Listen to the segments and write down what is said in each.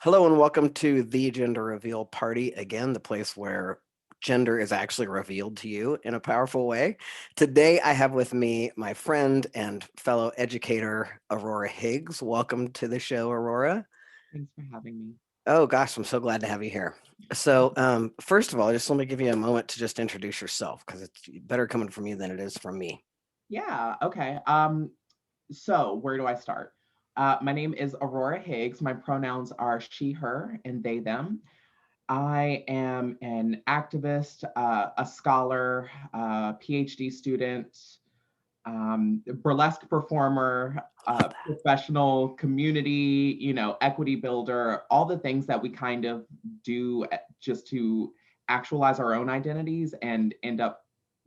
Hello and welcome to the Gender Reveal Party. Again, the place where gender is actually revealed to you in a powerful way. Today, I have with me my friend and fellow educator, Aurora Higgs. Welcome to the show, Aurora. Thanks for having me. Oh gosh, I'm so glad to have you here. So, first of all, just let me give you a moment to just introduce yourself because it's better coming from you than it is from me. Yeah, okay. So where do I start? My name is Aurora Higgs. My pronouns are she, her, and they, them. I am an activist, a scholar, PhD student, burlesque performer, Love that. professional community, equity builder, all the things that we kind of do just to actualize our own identities and end up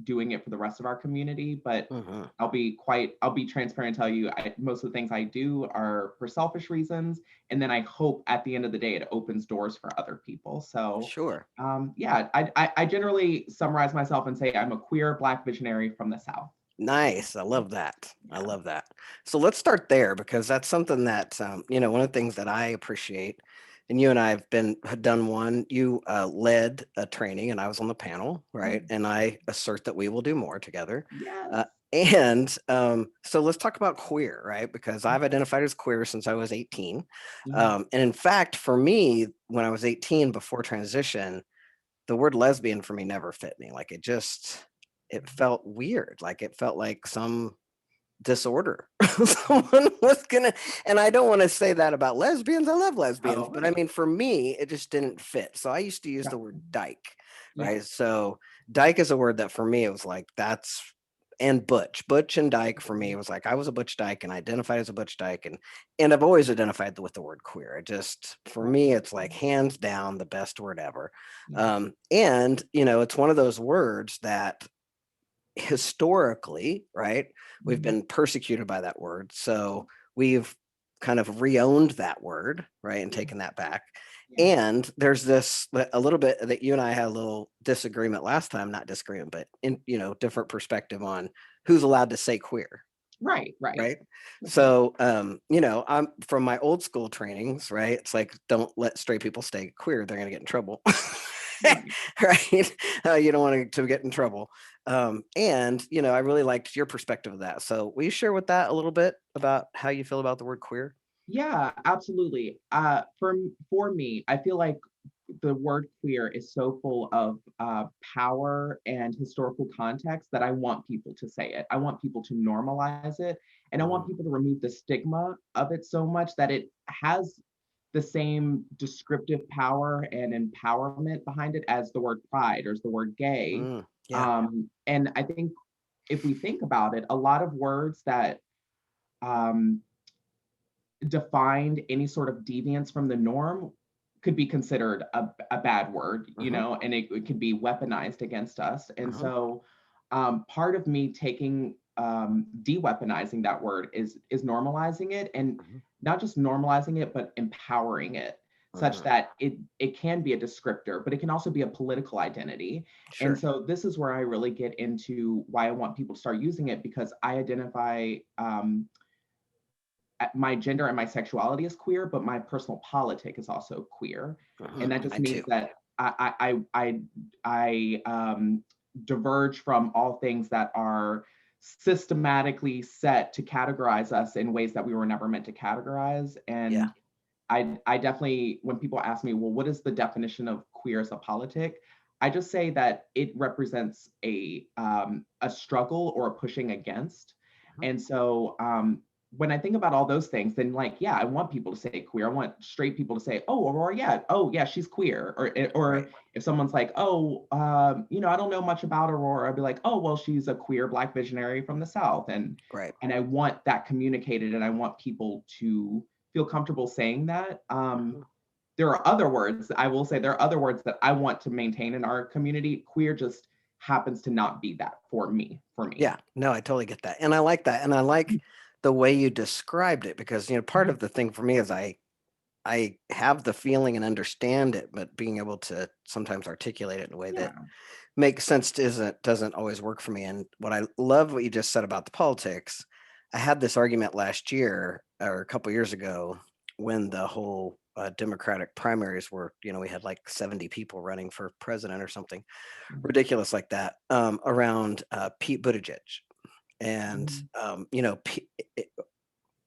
doing it for the rest of our community. But Mhm. I'll be transparent and tell you, most of the things I do are for selfish reasons. And then I hope at the end of the day, it opens doors for other people. So Sure. yeah, I generally summarize myself and say I'm a queer Black visionary from the South. Nice. I love that. I Yeah. love that. So let's start there because that's something that one of the things that I appreciate. And you and I have been had done one. You led a training, and I was on the panel, right? Oh, And I assert that we will do more together. yes. And so let's talk about queer, right? Because I've identified as queer since I was 18. Yeah. And in fact, for me, when I was 18, before transition, the word lesbian for me never fit me. Like it felt weird. Like it felt like some disorder. Someone was gonna, and I don't want to say that about lesbians. I love lesbians, Oh, but I right. mean, for me, it just didn't fit. So I used to use the Yeah. word dyke, Yeah. right? So dyke is a word that for me, it was like that's and butch and dyke for me it was like I was a butch dyke and identified as a butch dyke and I've always identified with the word queer. It just for Right. me it's like hands down the best word ever. Yeah. And it's one of those words that historically, right, we've Mhm. been persecuted by that word. So we've kind of re-owned that word, right, and Yeah. taken that back. Yeah. And there's this a little bit that you and I had a little disagreement last time, not disagreement, but in different perspective on who's allowed to say queer, Right. Right. right? For sure. So I'm from my old school trainings, right? It's like don't let straight people stay queer, they're gonna get in trouble. Right. Right? You don't want to get in trouble. And I really liked your perspective of that. So will you share with that a little bit about how you feel about the word queer? Yeah, absolutely. For me, I feel like the word queer is so full of power and historical context that I want people to say it. I want people to normalize it, and I want Mhm. people to remove the stigma of it so much that it has the same descriptive power and empowerment behind it as the word pride or as the word gay. Yeah, And I think if we think about it, a lot of words that um, defined any sort of deviance from the norm could be considered a bad word, hmm and it could be weaponized against us. And hmm so part of me taking de-weaponizing that word is normalizing it, and hmm not just normalizing it, but empowering it such hmm that it can be a descriptor, but it can also be a political identity. And sure. so this is where I really get into why I want people to start using it, because I identify my gender and my sexuality is queer, but my personal politic is also queer, and that just I too. means that I diverge from all things that are systematically set to categorize us in ways that we were never meant to categorize. Yeah. And I definitely, when people ask me, well, what is the definition of queer as a politic? I just say that it represents a struggle or a pushing against. Mhm. And so when I think about all those things, then like, yeah, I want people to say queer. I want straight people to say, oh, Aurora, yeah, oh, yeah, she's queer. Right. Or if someone's like, oh, I don't know much about Aurora, I'd be like, oh, well, she's a queer Black visionary from the South. Right. And I want that communicated, and I want people to feel comfortable saying that. Mhm. There are other words, I will say, there are other words that I want to maintain in our community. Queer just happens to not be that for me. For me. Yeah, no, I totally get that. And I like that. And I like the way you described it because, part of the thing for me is I have the feeling and understand it, but being able to sometimes articulate it in a way that Yeah. makes sense doesn't always work for me. And what I love what you just said about the politics, I had this argument last year or a couple years ago when the whole Democratic primaries where, we had like 70 people running for president or something Mhm. ridiculous like that, around Pete Buttigieg. And, Mhm.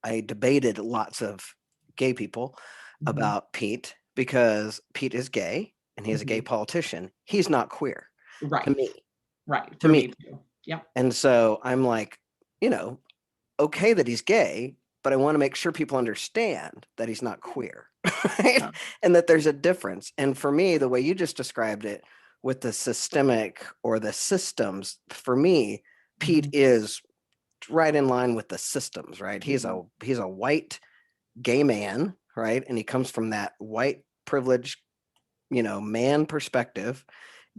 I debated lots of gay people Mhm. about Pete because Pete is gay and he's a gay Mhm. politician. He's not queer to Right. me, Right. to For me me. too. Yep. And so I'm like, you know, okay that he's gay, but I want to make sure people understand that he's not queer, right? Yeah. And that there's a difference. And for me, the way you just described it with the systemic or the systems, for me, Pete Mhm. is right in line with the systems, right? He's Yeah. a white gay man, right? And he comes from that white privilege, man perspective,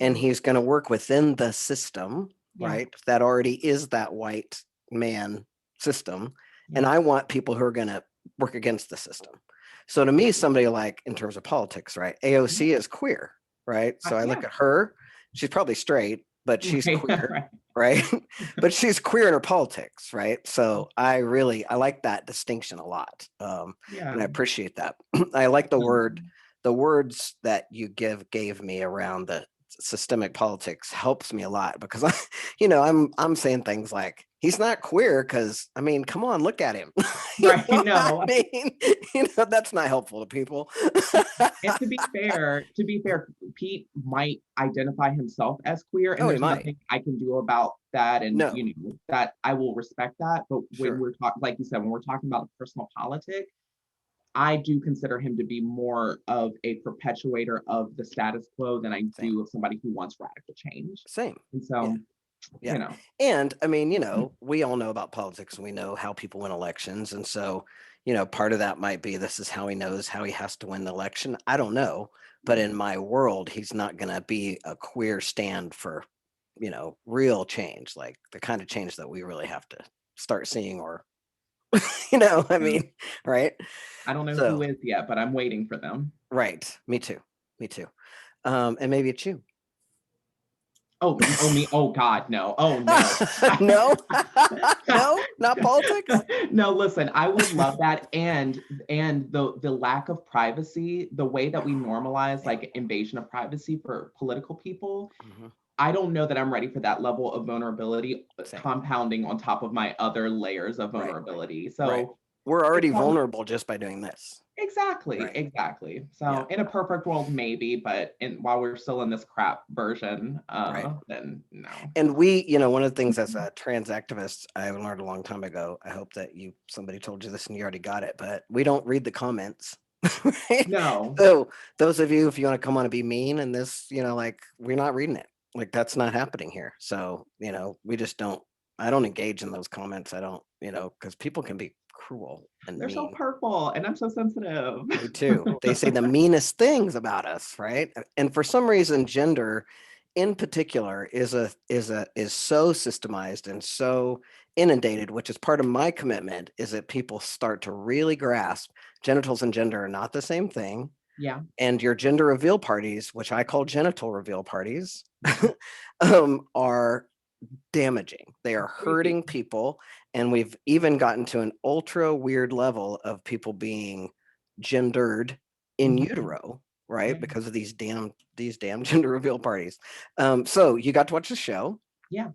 and Yeah. he's going to work within the system, Yeah. right? That already is that white man system. And Yeah. I want people who are going to work against the system. So to me, somebody like in terms of politics, right? Yeah. AOC is queer, right? So I Yeah. look at her, she's probably straight, but she's Right. queer, Right. right? But she's queer in her politics, right? Yeah. So I like that distinction a lot. And I Yeah. appreciate that. I like Absolutely. the words that you gave me around the systemic politics helps me a lot because I'm saying things like he's not queer because I mean come on look at him. Right. I No. mean that's not helpful to people. And to be fair, Pete might identify himself as queer, and Oh, he there's might. nothing I can do about that. And No, that I will respect that. But when sure, we're talking, like you said, when we're talking about a personal politic, I do consider him to be more of a perpetuator of the status quo than I same, do of somebody who wants radical change. same. And Yeah. so, Yeah. you know, And I mean, we all know about politics and we know how people win elections. And so, part of that might be this is how he knows how he has to win the election. I don't know. But in my world, he's not going to be a queer stand for, real change, like the kind of change that we really have to start seeing or, I yeah, mean, right. I don't know So, who is yet, but I'm waiting for them. right. Me too. Me too. And maybe it's you. Oh me. Oh God, no. Oh no. No, no, not politics. No, listen, I would love that. And the lack of privacy, the way that we normalize Yeah. like invasion of privacy for political people, Mhm. I don't know that I'm ready for that level of vulnerability Same. compounding on top of my other layers of Right. vulnerability. Right. So We're it's already probably vulnerable just by doing this. exactly, Right. exactly. Yeah. So in a perfect world, maybe, but while we're still in this crap version, Right. then no. And one of the things as a trans activist I learned a long time ago, I hope that somebody told you this and you already got it, but we don't read the comments. Right? No, So those of you, if you want to come on and be mean and this, like we're not reading it. Like that's not happening here. So, we just don't, I don't engage in those comments. I don't, because people can be cruel and they're so mean. hurtful, and I'm so sensitive. Me too. They say the meanest things about us, right? And for some reason, gender in particular is so systemized and so inundated, which is part of my commitment, is that people start to really grasp genitals and gender are not the same thing. Yeah, And your gender reveal parties, which I call genital reveal parties, yeah, are damaging. They are creepy. hurting people. And we've even gotten to an ultra weird level of people being gendered in Mhm. utero, right? Yeah, Because of these damn gender reveal parties. So you got to watch the show. yeah,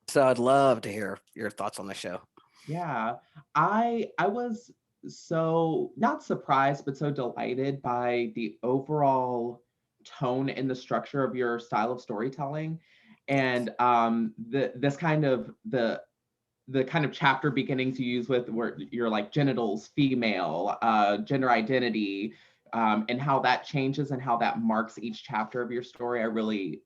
So I'd love to hear your thoughts on the show. yeah. I was so not surprised, but so delighted by the overall tone and the structure of your style of storytelling, Thanks. and this kind of the kind of chapter beginnings you use with where you're like genitals, female, gender identity, and how that changes and how that marks each chapter of your story, I really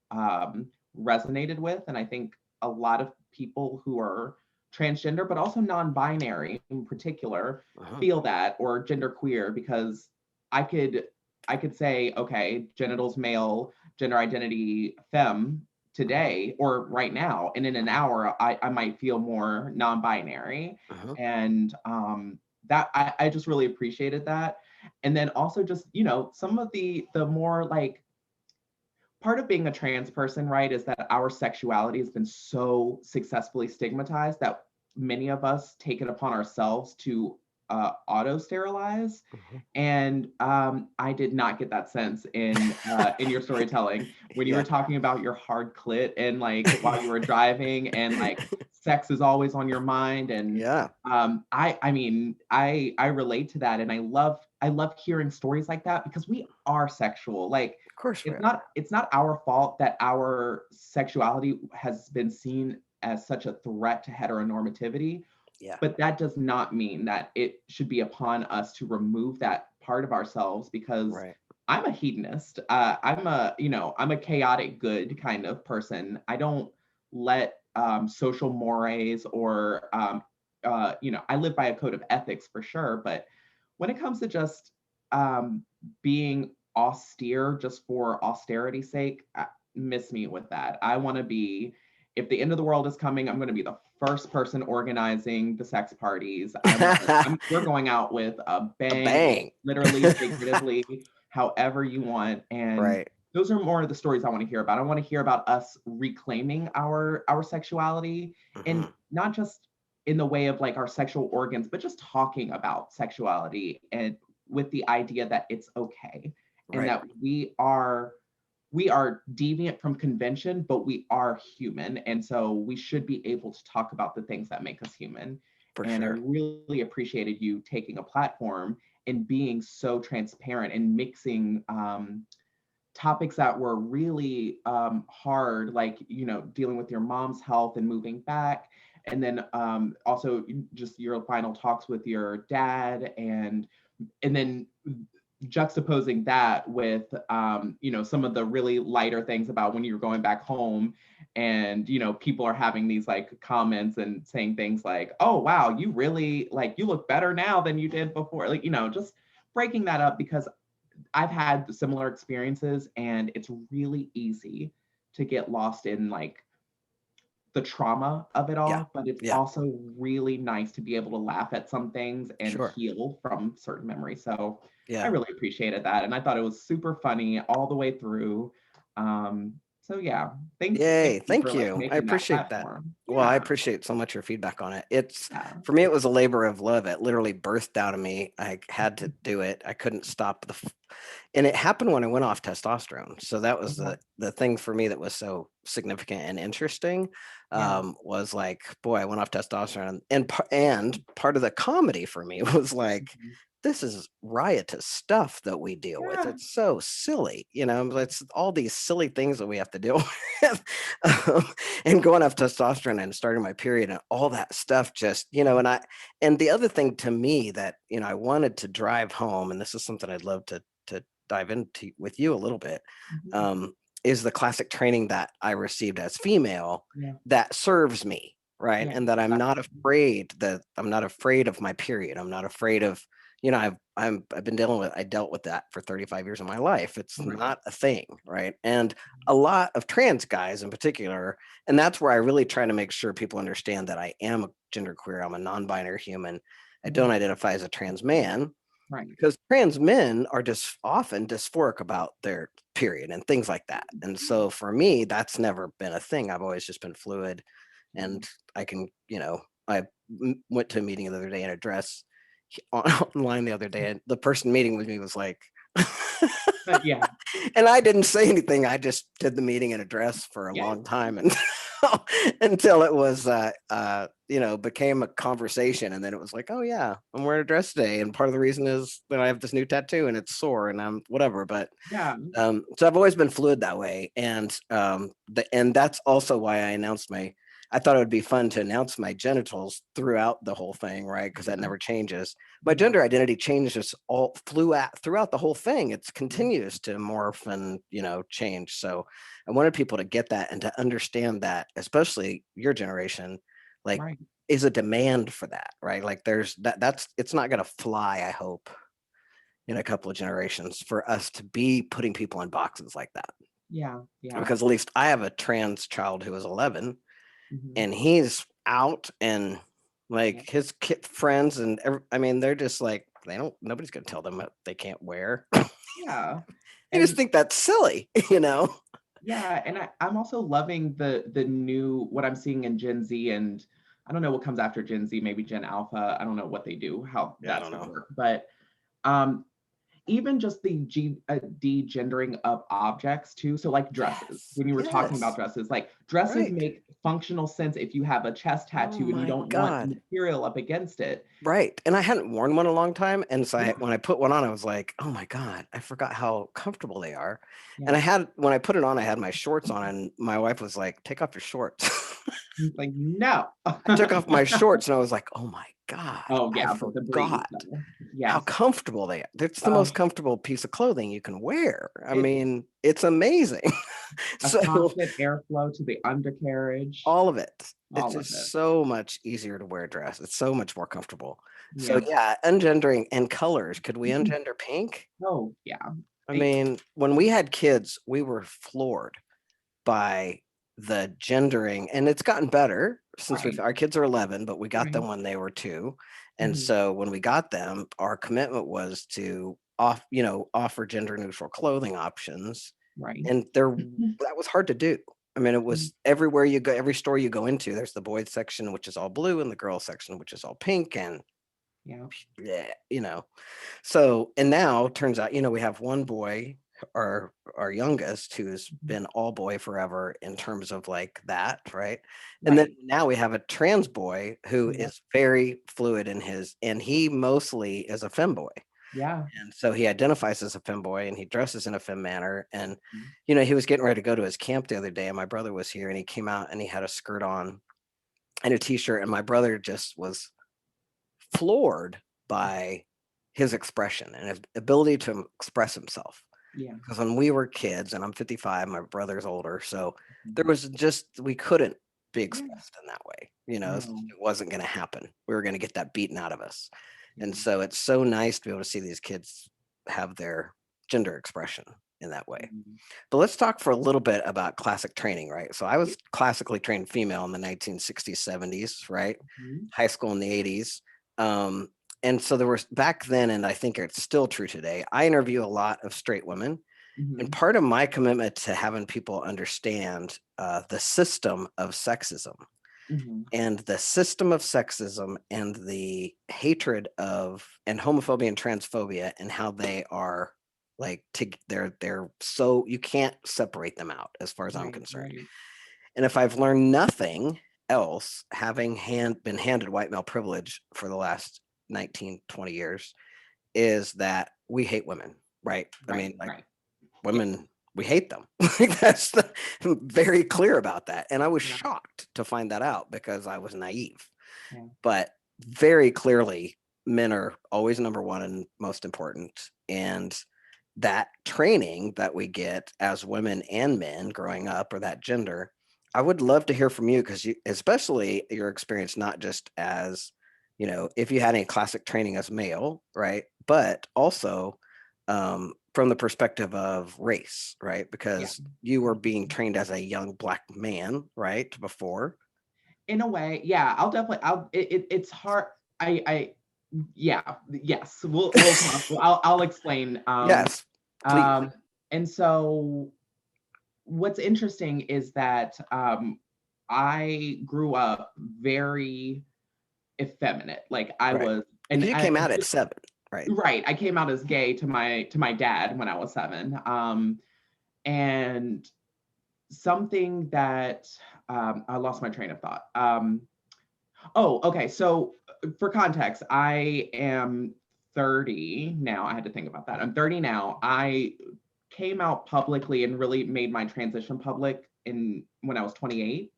resonated with. And I think a lot of people who are transgender, but also non binary in particular, Uh-huh. feel that or genderqueer because I could. I could say, okay, genitals male, gender identity femme, Uh-huh. today or right now, and in an Uh-huh. hour I might feel more non-binary. Uh-huh. And that I just really appreciated that. And then also just some of the more like part of being a trans person, right, is that our sexuality has been so successfully stigmatized that many of us take it upon ourselves to auto sterilize. Mhm. And I did not get that sense in your storytelling when you were Yeah. talking about your hard clit and like while you were driving and like sex is always on your mind. And Yeah, I mean I relate to that, and I love hearing stories like that because we are sexual. Like of course we are. it's not our fault that our sexuality has been seen as such a threat to heteronormativity, Yeah, but that does not mean that it should be upon us to remove that part of ourselves, because right. I'm a hedonist. I'm a chaotic good kind of person. I don't let social mores or I live by a code of ethics for sure, but when it comes to just being austere just for austerity's sake, miss me with that. I want to be, if the end of the world is coming, I'm going to be the first person organizing the sex parties. We're going out with a A bang, bang. literally, figuratively, however you want. And Right. those are more of the stories I want to hear about. I want to hear about us reclaiming our sexuality, and Mhm. not just in the way of like our sexual organs, but just talking about sexuality, and with the idea that it's okay, and Right. that we are deviant from convention, but we are human. And so we should be able to talk about the things that make us human. For And I sure. really appreciated you taking a platform and being so transparent and mixing topics that were really hard, like, dealing with your mom's health and moving back. And then also just your final talks with your dad, and then juxtaposing that with some of the really lighter things about when you're going back home, and people are having these like comments and saying things like, oh wow, you really, like, you look better now than you did before, like, just breaking that up, because I've had similar experiences, and it's really easy to get lost in like the trauma of it Yeah. all, but it's Yeah. also really nice to be able to laugh at some things and Sure. heal from certain memories. So I Yeah. really appreciated that. And I thought it was super funny all the way through. So yeah, thank Yay. you for Thank like you. I making that appreciate that. platform. Well, I Yeah. appreciate so much your feedback on it. It's Yeah. For me, it was a labor of love. It literally birthed out of me. I had to do it. I couldn't stop and it happened when I went off testosterone. So that was Okay. the thing for me that was so significant and interesting. Yeah. Was like, boy, I went off testosterone, and part of the comedy for me was like, Mhm. this is riotous stuff that we deal with. Yeah. It's so silly, it's all these silly things that we have to deal with. um, and going off testosterone and starting my period and all that stuff, just, and the other thing to me that, I wanted to drive home, and this is something I'd love to dive into with you a little bit, Mhm. um, is the classic training that I received as female Yeah. that serves me, right? Yeah. And that Exactly. I'm not afraid of my period. I'm not afraid of, I've been I dealt with that for 35 years of my life. It's Right. not a thing, right? And a lot of trans guys in particular, and that's where I really try to make sure people understand that I am a genderqueer. I'm a non-binary human. I don't Mhm. identify as a trans man, Right. because trans men are just often dysphoric about their period and things like that. And Yeah. so for me, that's never been a thing. I've always just been fluid, Yeah. and I can, I went to a meeting the other day in a dress online the other day, and the person meeting with me was like, But yeah. and I didn't say anything. I just did the meeting in a dress for a Yeah. long time, and until it was, became a conversation, and then it was like, oh yeah, I'm wearing a dress today, and part of the reason is that I have this new tattoo and it's sore, and I'm whatever. But Yeah. so I've always been fluid that way, and and that's also why I thought it would be fun to announce my genitals throughout the whole thing, right? Because that Yeah. never changes. My Yeah. gender identity changes all throughout the whole thing. It Yeah. continues to morph and change. So I wanted people to get that and to understand that, especially your generation, like, Right. is a demand for that, right? Like there's that's it's not going to fly, I hope, in a couple of generations for us to be putting people in boxes like that. Yeah. Yeah. Because at least I have a trans child who is 11, Mhm. and he's out, and Yeah. like his friends and I mean, they're just like, nobody's going to tell them what they can't wear. Yeah. I just And think that's silly, you know? yeah, and I'm also loving the new what I'm seeing in Gen Z and I don't know what comes after Gen Z, maybe Gen Alpha. I don't know what they do, how Yeah, I that's don't going to know. work. But um, even just the degendering of objects too. So like dresses, Yes. when you were talking about Yes. dresses, like dresses Right. make functional sense if you have a chest Oh tattoo and you my don't want God. material up against it. Right. And I hadn't worn one in a long time. And so Yeah, when I put one on, I was like, oh my God, I forgot how comfortable they are. And yeah. I had, when I put it on, I had my shorts on, and my wife was like, take off your shorts. He's like, no. I took off my shorts and I was like, oh my God, Oh I yeah, the breeze. forgot how Yes. comfortable they are. It's the Oh, most comfortable piece of clothing you can wear. I it mean, it's amazing. a So constant airflow to the undercarriage, all of it. It's all of it. just so much easier to wear a dress. It's so much more comfortable. So Yeah. yeah, ungendering and colors. Could we ungender pink? Oh yeah. I I- mean, when we had kids, we were floored by the gendering, and it's gotten better since right. our kids are 11, but we got Right. them when they were 2. And Mhm. so when we got them, our commitment was to offer gender neutral clothing options. Right. And that was hard to do. I mean, it Mhm. was everywhere you go, every store you go into, there's the boys section, which is all blue, and the girls section, which is all pink. And Yeah. yeah, so, and now turns out, we have one boy, our youngest, who's Mhm. been all boy forever in terms of like that, right? And then Right. now we have a trans boy who Yeah. is very fluid and he mostly is a femboy. Yeah. And so he identifies as a femboy and he dresses in a fem manner. And, Mhm. he was getting ready to go to his camp the other day, and my brother was here, and he came out and he had a skirt on and a t-shirt, and my brother just was floored by his expression and his ability to express himself. Yeah. Because when we were kids, and I'm 55, my brother's older, so Mhm. there was just, we couldn't be Yeah. expressed in that way. No. It wasn't going to happen. We were going to get that beaten out of us. And Yeah. so it's so nice to be able to see these kids have their gender expression in that way. Mhm. But let's talk for a little bit about classic training, right? So I Yeah. was classically trained female in the 1960s, 70s, right? Mhm. High school in the 80s. Um, and so there was back then, and I think it's still true today, I interview a lot of straight women. And Mhm. part of my commitment to having people understand the system of sexism Mhm. and the hatred of and homophobia and transphobia, and how they are like they're so you can't separate them out as far as I'm Right. concerned. Right. And if I've learned nothing else, having been handed white male privilege for the last 19, 20 years, is that we hate women, right? I Right. mean, like, Right. Yes. women, we hate them. Like, I'm very clear about that. And I was Yeah. shocked to find that out because I was naive. Yeah. But very clearly, men are always number one and most important. And that training that we get as women and men growing up, or that gender, I would love to hear from you, because especially your experience, not just as, if you had any classic training as male, right? But also from the perspective of race, right? Yeah. Because you were being trained as a young Black man, right? Before. In a way, yeah. I'll definitely. It's hard. I. Yeah. Yes. We'll talk. I'll explain. Yes, please. Um. And so what's interesting is that I grew up very effeminate. Like I Right. was, Because and you I came out at 7, right? right. I came out as gay to my dad when I was 7. And something that I lost my train of thought. Oh, okay. So for context, I am 30 now. I had to think about that. I'm 30 now. I came out publicly and really made my transition public in when I was 28.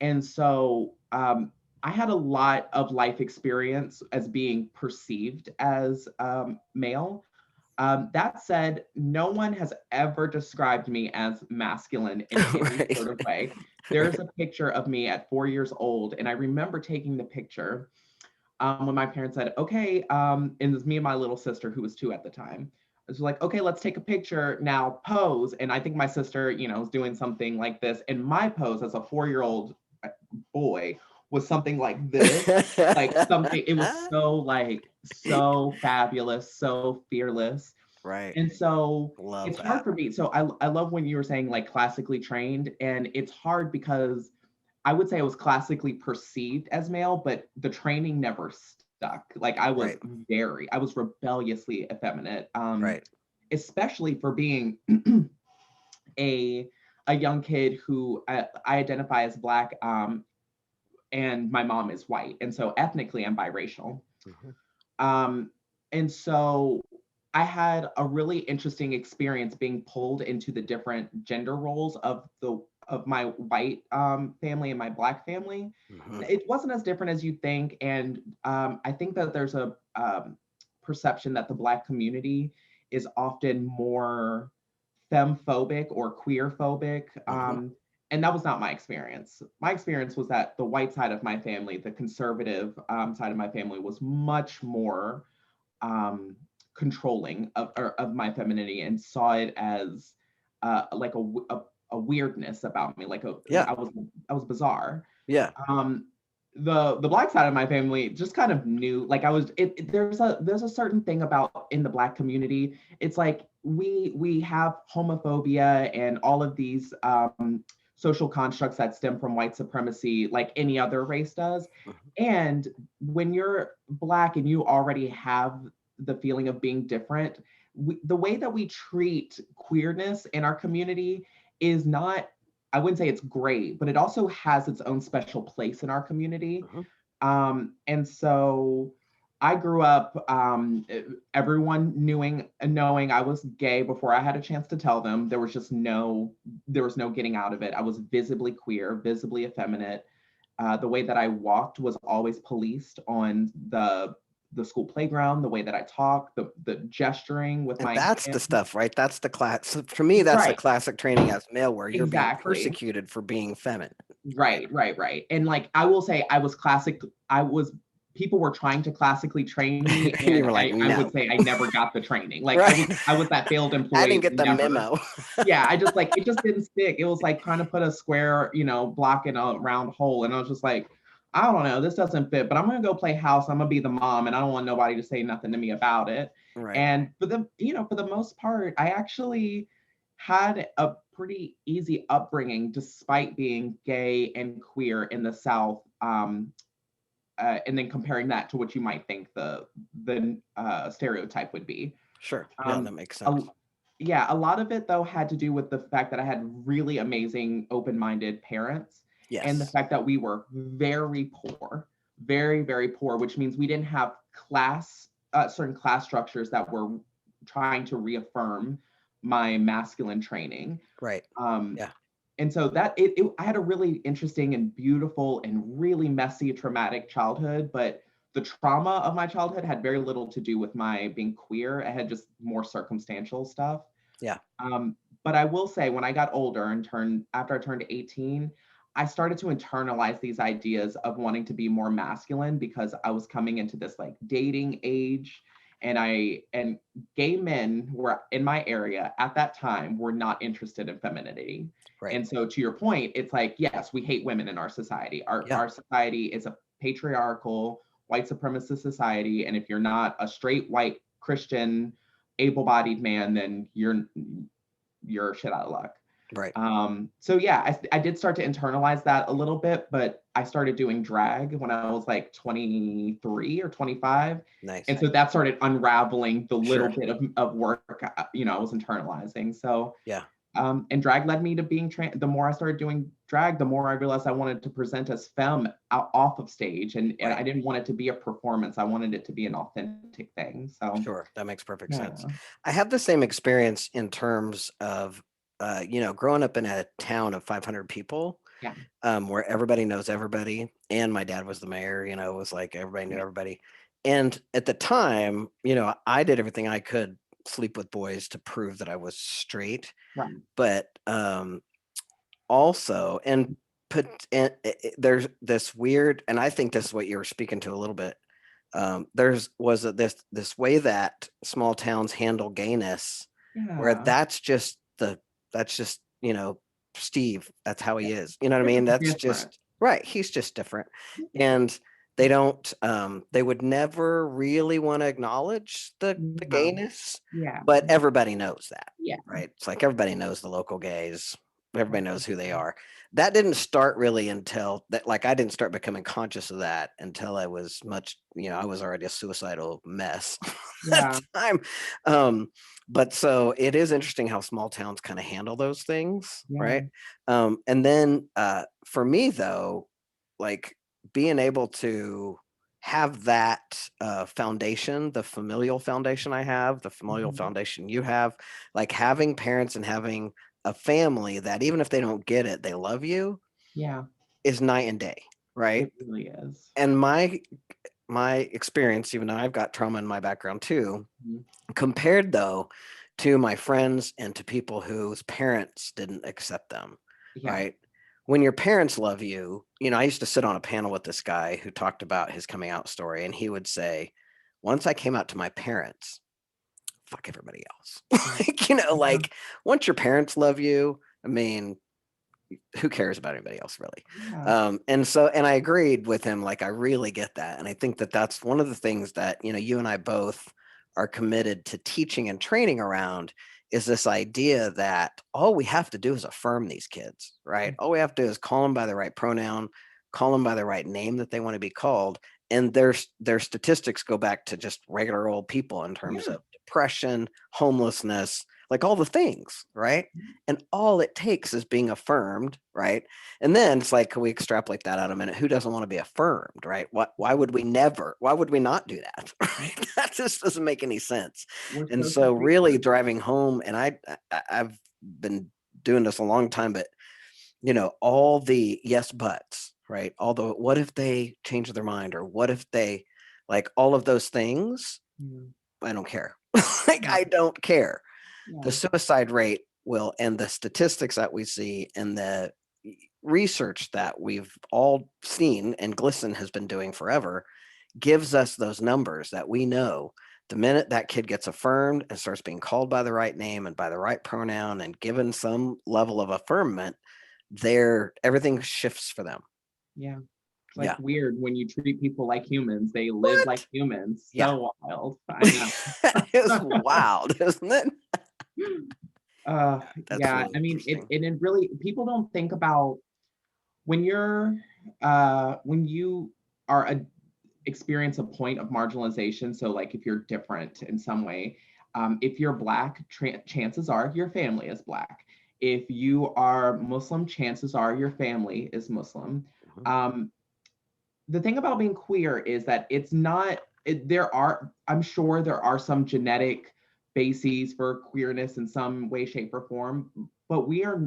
And so I had a lot of life experience as being perceived as male. That said, no one has ever described me as masculine in any Right. sort of way. There's Right. a picture of me at 4 years old, and I remember taking the picture when my parents said, okay, and it was me and my little sister who was 2 at the time. I was like, okay, let's take a picture now, pose. And I think my sister, was doing something like this. And my pose as a 4-year-old boy was something like this, like something, it was so like, so fabulous, so fearless. Right. And so Love it's hard that. for me. So I love when you were saying like classically trained, and it's hard because I would say I was classically perceived as male, but the training never stuck. Like Right. I was rebelliously effeminate, Right. especially for being a a young kid who I identify as Black, and my mom is white, and so ethnically I'm biracial. Mhm. Um, and so I had a really interesting experience being pulled into the different gender roles of my white family and my Black family. Mhm. It wasn't as different as you think, and I think that there's a perception that the Black community is often more femphobic or queer phobic. Mhm. And that was not my experience. My experience was that the white side of my family, the conservative side of my family, was much more um, controlling of my femininity and saw it as like a weirdness about me. Yeah. I was bizarre. Yeah. Um, the Black side of my family just kind of knew, like I was. There's a certain thing about in the Black community. It's like we have homophobia and all of these social constructs that stem from white supremacy, like any other race does. Mhm. And when you're Black and you already have the feeling of being different, the way that we treat queerness in our community is not, I wouldn't say it's great, but it also has its own special place in our community. Mhm. And so I grew up, everyone knowing I was gay before I had a chance to tell them. There was no getting out of it. I was visibly queer, visibly effeminate. The way that I walked was always policed on the school playground, the way that I talk, the gesturing with And my that's the hands. stuff, right? That's the class. So for me, that's the Right, classic training as male where you're being exactly. persecuted for being feminine. Right. Right. And like I will say I was people were trying to classically train me, And you and were like, I would no. say I never got the training. Like Right. I was that failed I didn't employee get who the never. memo. Yeah, I just like it just didn't stick. It was like trying to put a square, block in a round hole. And I was just like, I don't know, this doesn't fit, but I'm gonna go play house. I'm gonna be the mom and I don't want nobody to say nothing to me about it. Right. And for the most part, I actually had a pretty easy upbringing despite being gay and queer in the South. And then comparing that to what you might think the stereotype would be. Sure. Yeah, that Um, makes a, sense. yeah, a lot of it though had to do with the fact that I had really amazing, open-minded parents, and the Yes. fact that we were very poor, very, very poor, which means we didn't have certain class structures that were trying to reaffirm my masculine training. Right. Um, Yeah. and so I had a really interesting and beautiful and really messy, traumatic childhood, but the trauma of my childhood had very little to do with my being queer. It had just more circumstantial stuff. Yeah. Um, but I will say, when I got older and after I turned 18, I started to internalize these ideas of wanting to be more masculine because I was coming into this like dating age, and gay men who were in my area at that time were not interested in femininity. Right. And so to your point, it's like, yes, we hate women in our society. Yeah. Our society is a patriarchal, white supremacist society. And if you're not a straight white Christian able-bodied man, then you're shit out of luck. Right. So yeah, I did start to internalize that a little bit, but I started doing drag when I was like 23 or 25. And Nice. so that started unraveling the little Sure. bit of work, I was internalizing. So, Yeah. and drag led me to being the more I started doing drag, the more I realized I wanted to present as femme off of stage. And Right. I didn't want it to be a performance. I wanted it to be an authentic thing. So Sure. That makes perfect sense. yeah. I have the same experience in terms of, growing up in a town of 500 people, Yeah. where everybody knows everybody. And my dad was the mayor, it was like everybody knew Yeah. everybody. And at the time, I did everything I could sleep with boys to prove that I was straight. Right. But also, and put and there's this weird, and I think this is what you were speaking to a little bit. There's was a, this way that small towns handle gayness, where Yeah. that's just Steve. That's how he is. You know what I They're mean? just That's different. just right. He's just different, and they don't. They would never really want to acknowledge the No. gayness, Yeah. but everybody knows that, Yeah. right? It's like everybody knows the local gays. Everybody knows who they are. That didn't start really until that, like I didn't start becoming conscious of that until I was much, I was already a suicidal mess at Yeah. the time. Um, but so it is interesting how small towns kind of handle those things, Yeah. right? And then for me though, like being able to have that foundation, the familial foundation I have, the familial Mhm. foundation you have, like having parents and having a family that even if they don't get it, they love you Yeah. is night and day, right? It really is. And my experience, even though I've got trauma in my background too, Mhm. compared though to my friends and to people whose parents didn't accept them, Yeah. right? When your parents love you, I used to sit on a panel with this guy who talked about his coming out story, and he would say, once I came out to my parents, fuck everybody else. Yeah. Like, Yeah. like once your parents love you, I mean, who cares about anybody else really? Yeah. And I agreed with him. Like, I really get that. And I think that that's one of the things that, you and I both are committed to teaching and training around is this idea that all we have to do is affirm these kids, right? All we have to do is call them by the right pronoun, call them by the right name that they want to be called. And their statistics go back to just regular old people in terms Yeah. of depression, homelessness, like all the things, right? And all it takes is being affirmed, right? And then it's like, can we extrapolate that out a minute? Who doesn't want to be affirmed, right? Why would we never, why would we not do that? Right? That just doesn't make any sense. We're And social so really creatures. driving home, and I've been doing this a long time, but all the yes buts, right? All the what if they change their mind, or what if they, like, all of those things, Yeah. I don't care. Like, Yeah. I don't care. The Yeah. suicide rate will, and the statistics that we see, and the research that we've all seen and Glisten has been doing forever, gives us those numbers that we know the minute that kid gets affirmed and starts being called by the right name and by the right pronoun and given some level of affirmation, everything shifts for them. Yeah. It's like Yeah. weird when you treat people like humans, they live like What? humans. Yeah. So wild. I know. That is wild, isn't it? That's Yeah, really I mean, interesting. it really, people don't think about when when you are experience a point of marginalization. So, like, if you're different in some way, if you're Black, chances are your family is Black. If you are Muslim, chances are your family is Muslim. Mhm. Um, the thing about being queer is that it's not, there are, I'm sure there are some genetic bases for queerness in some way, shape, or form, but we are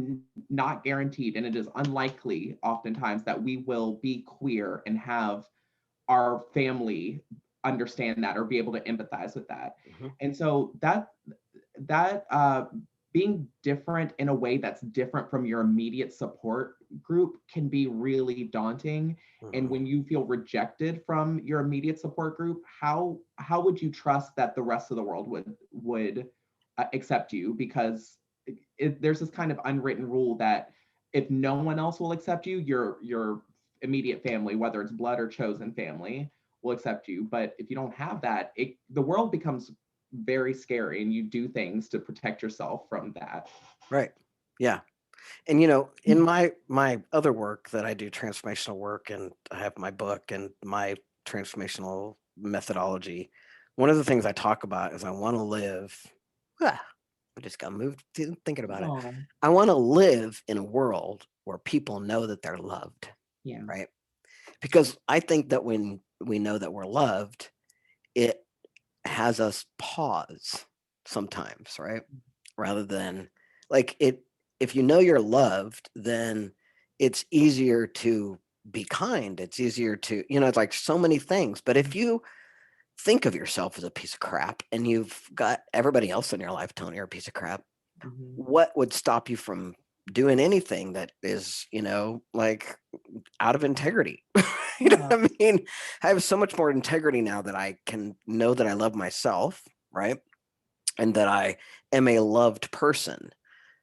not guaranteed, and it is unlikely oftentimes that we will be queer and have our family understand that or be able to empathize with that. Mhm. And so that being different in a way that's different from your immediate support group can be really daunting. And Mhm. when you feel rejected from your immediate support group, how would you trust that the rest of the world would accept you? Because there's this kind of unwritten rule that if no one else will accept you, your immediate family, whether it's blood or chosen family, will accept you. But if you don't have that, the world becomes very scary, and you do things to protect yourself from that. Right. Yeah. And in my other work that I do, transformational work, and I have my book and my transformational methodology, one of the things I talk about is I want to live. Ah, I just got moved thinking about it. Oh, I want to live in a world where people know that they're loved, yeah. right? Because I think that when we know that we're loved, it has us pause sometimes, right? Rather than, like, it, if you know you're loved, then it's easier to be kind. It's easier to, it's like so many things. But if you think of yourself as a piece of crap and you've got everybody else in your life telling you're a piece of crap, Mhm. what would stop you from doing anything that is, like, out of integrity? You know Yeah. what I mean? I have so much more integrity now that I can know that I love myself, right? And that I am a loved person,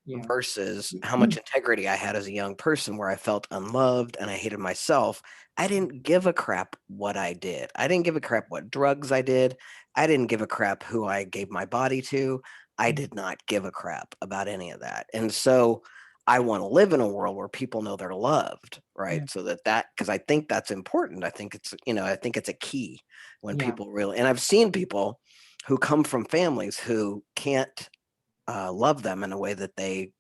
Yeah. versus how much integrity I had as a young person where I felt unloved and I hated myself. I didn't give a crap what I did. I didn't give a crap what drugs I did. I didn't give a crap who I gave my body to. I did not give a crap about any of that. And so I want to live in a world where people know they're loved, right? Yeah. So because I think that's important. I think I think it's a key when Yeah. people really, and I've seen people who come from families who can't love them in a way that they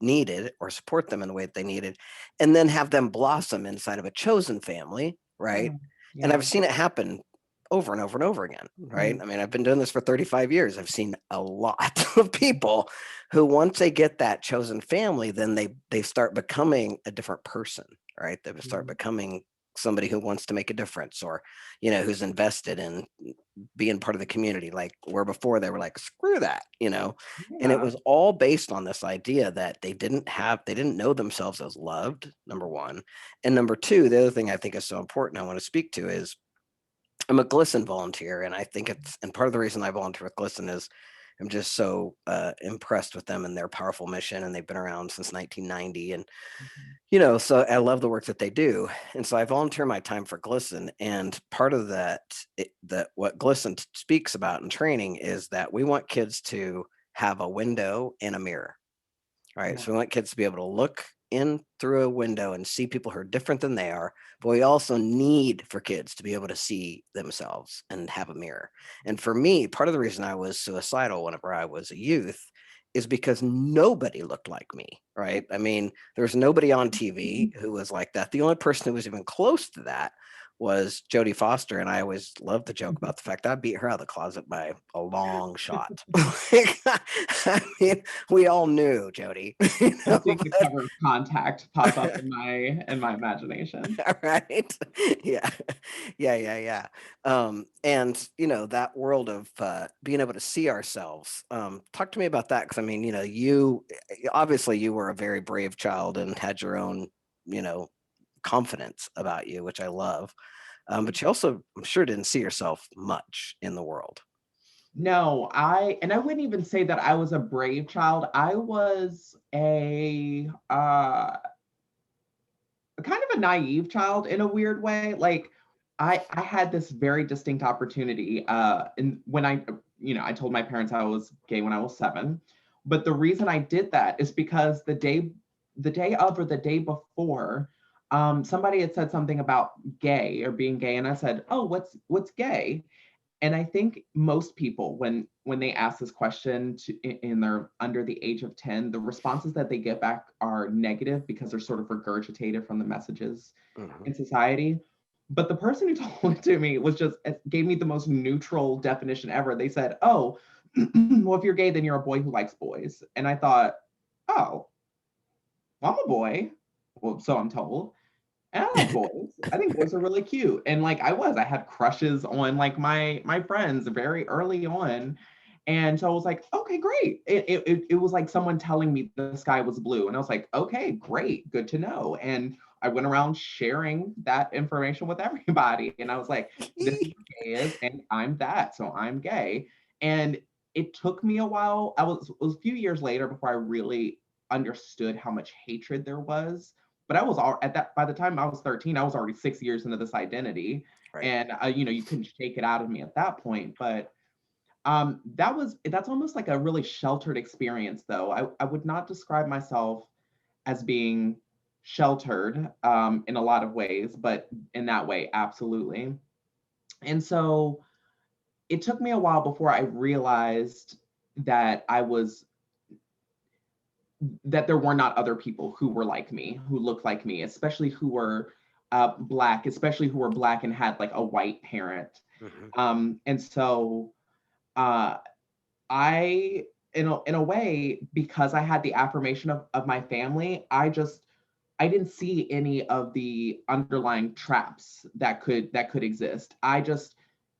needed, or support them in the way that they needed, and then have them blossom inside of a chosen family, right? Yeah. And Yeah. I've seen it happen over and over and over again, right? Mm. I mean, I've been doing this for 35 years. I've seen a lot of people who, once they get that chosen family, then they start becoming a different person, right? They start Mm. becoming somebody who wants to make a difference, or who's invested in being part of the community, like where before they were like, screw that, and it Yeah. was all based on this idea that they didn't know themselves as loved, number one. And number two, the other thing I think is so important I want to speak to is, I'm a GLSEN volunteer, and I think and part of the reason I volunteer with GLSEN is I'm just so impressed with them and their powerful mission, and they've been around since 1990. And Mhm. so I love the work that they do. And so I volunteer my time for GLSEN. And part of that what GLSEN speaks about in training is that we want kids to have a window and a mirror, right? Yeah. So we want kids to be able to look in through a window and see people who are different than they are. But we also need for kids to be able to see themselves and have a mirror. And for me, part of the reason I was suicidal whenever I was a youth is because nobody looked like me, right? I mean, there was nobody on TV who was like that. The only person who was even close to that was Jodie Foster, and I always loved to joke about the fact that I beat her out of the closet by a long shot. I mean, we all knew Jodie, I'm seeing the but cover of Contact pop up in my imagination. right, yeah, yeah. And that world of being able to see ourselves. Talk to me about that, because I mean, you obviously you were a very brave child and had your own, you know, confidence about you, which I love. But you also, I'm sure, didn't see yourself much in the world. No, I wouldn't even say that I was a brave child. I was a kind of a naive child in a weird way. Like I had this very distinct opportunity and when I told my parents I was gay when I was 7. But the reason I did that is because the day of or the day before, somebody had said something about gay or being gay, and I said, "Oh, what's gay?" And I think most people, when they ask this question in their under the age of 10, the responses that they get back are negative because they're sort of regurgitated from the messages Mhm. in society. But the person who told it to me was just gave me the most neutral definition ever. They said, "Oh, well, if you're gay, then you're a boy who likes boys." And I thought, "Oh, well, I'm a boy." Well, so I'm told. And I like boys. I think boys are really cute. And like I had crushes on like my friends very early on. And so I was like, okay, great. It was like someone telling me the sky was blue. And I was like, okay, great, good to know. And I went around sharing that information with everybody. And I was like, this is what gay is, and I'm that. So I'm gay. And it took me a while. It was a few years later before I really understood how much hatred there was, but I was all at that by the time I was 13, I was already 6 years into this identity. Right. And you couldn't shake it out of me at that point. But that's almost like a really sheltered experience though. I would not describe myself as being sheltered in a lot of ways, but in that way, absolutely. And so it took me a while before I realized that I was that there were not other people who were like me, who looked like me, especially who were black, especially who were black and had like a white parent. Mhm. And so uh, I, in a way, because I had the affirmation of my family, I didn't see any of the underlying traps that could exist.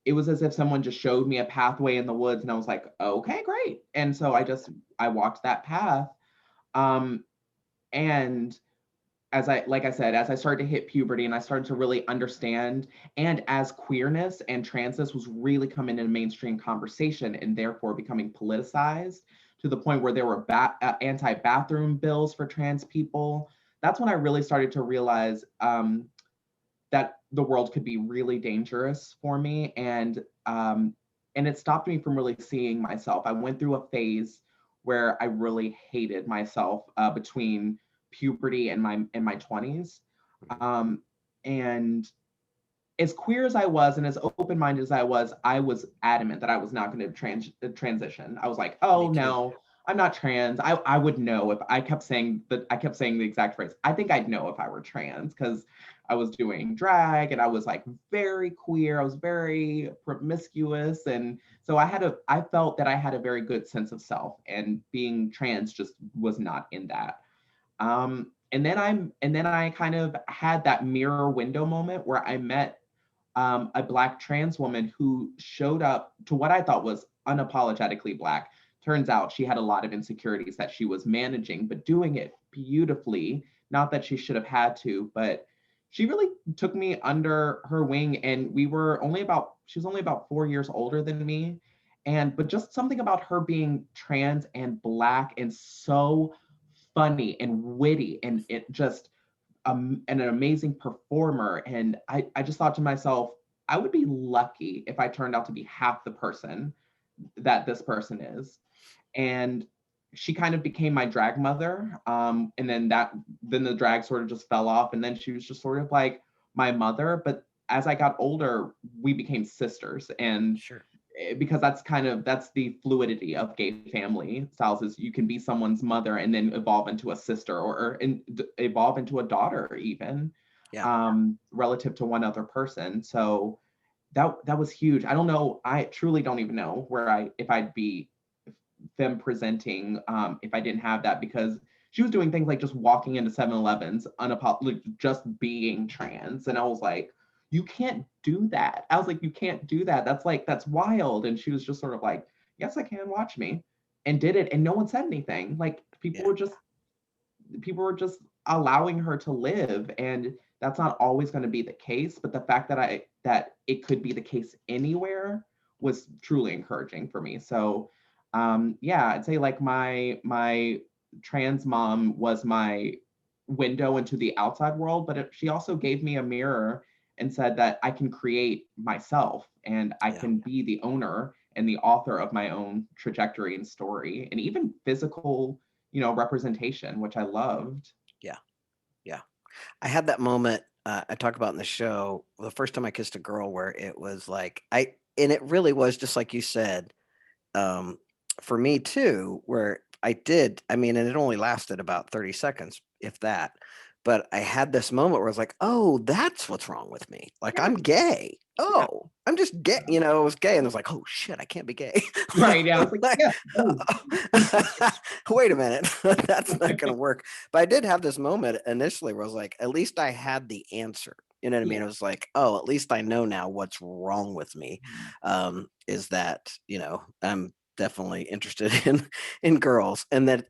It was as if someone just showed me a pathway in the woods, and I was like, okay, great. And so I walked that path. Um, and like I said, as I started to hit puberty and I started to really understand, and as queerness and transness was really coming into mainstream conversation and therefore becoming politicized to the point where there were anti-bathroom bills for trans people, that's when I really started to realize that the world could be really dangerous for me, and it stopped me from really seeing myself. I went through a phase where I really hated myself between puberty and my 20s. Um, and as queer as I was and as open minded as I was adamant that I was not going to transition. I was like, Me oh too. no, I'm not trans. I would know if I kept saying that. I kept saying the exact phrase. I think I'd know if I were trans because I was doing drag and I was like very queer. I was very promiscuous. And so I felt that I had a very good sense of self, and being trans just was not in that. And then I kind of had that mirror window moment where I met a Black trans woman who showed up to what I thought was unapologetically Black. Turns out she had a lot of insecurities that she was managing, but doing it beautifully. Not that she should have had to, but she really took me under her wing. And she was only about 4 years older than me. But just something about her being trans and Black and so funny and witty and it just and an amazing performer. And I just thought to myself, I would be lucky if I turned out to be half the person that this person is. And she kind of became my drag mother. And then the drag sort of just fell off. And then she was just sort of like my mother. But as I got older, we became sisters. And Sure. because that's the fluidity of gay family styles, is you can be someone's mother and then evolve into a sister, evolve into a daughter even, Yeah. relative to one other person. So that was huge. I don't know, I truly don't even know where I if I'd be femme presenting if I didn't have that, because she was doing things like just walking into 7-Elevens like just being trans, and I was like, you can't do that. I was like, you can't do that. That's wild. And she was just sort of like, yes, I can, watch me, and did it, and no one said anything. Like Yeah. people were just allowing her to live, and that's not always going to be the case, but the fact that it could be the case anywhere was truly encouraging for me. So yeah, I'd say like my trans mom was my window into the outside world, but she also gave me a mirror and said that I can create myself and I Yeah. can be the owner and the author of my own trajectory and story, and even physical, representation, which I loved. Yeah. Yeah. I had that moment I talk about in the show, the first time I kissed a girl, where it was like and it really was just like you said, um, for me too, where I mean, and it only lasted about 30 seconds, if that. But I had this moment where I was like, oh, that's what's wrong with me. Like, Yeah, I'm gay. yeah, Oh, I'm just gay. yeah. I was gay. And I was like, oh, shit, I can't be gay. Right. Yeah. It's like, Like, yeah, boom. wait a minute. That's not going to work. But I did have this moment initially where I was like, at least I had the answer. You know what I mean? Yeah. It was like, oh, at least I know now what's wrong with me. Is that, I'm definitely interested in girls, and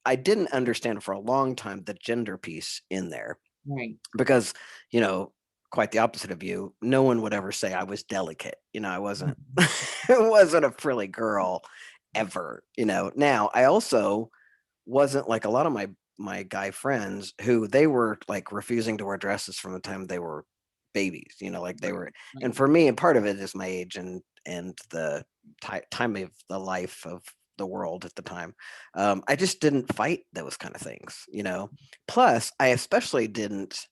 I didn't understand for a long time the gender piece in there, Right. because you know quite the opposite of you, no one would ever say I was delicate. I wasn't Mhm. wasn't a frilly girl ever. Now I also wasn't like a lot of my guy friends, who they were like refusing to wear dresses from the time they were babies, like they Right. were. And Right. for me, and part of it is my age and the time of the life of the world at the time. I just didn't fight those kind of things. Plus I especially didn't.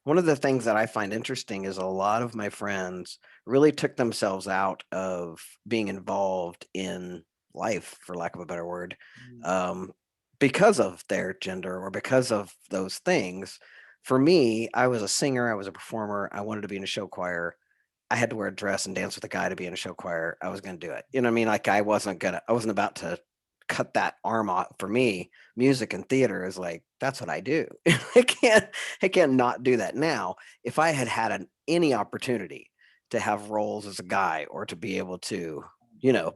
One of the things that I find interesting is a lot of my friends really took themselves out of being involved in life, for lack of a better word, Mm. um, because of their gender or because of those things. For me, I was a singer, I was a performer, I wanted to be in a show choir. I had to wear a dress and dance with a guy to be in a show choir. I was going to do it. You know what I mean? Like I wasn't about to cut that arm off. For me, music and theater is like, that's what I do. I can't, I can't not do that. Now, if I had had any opportunity to have roles as a guy, or to be able to,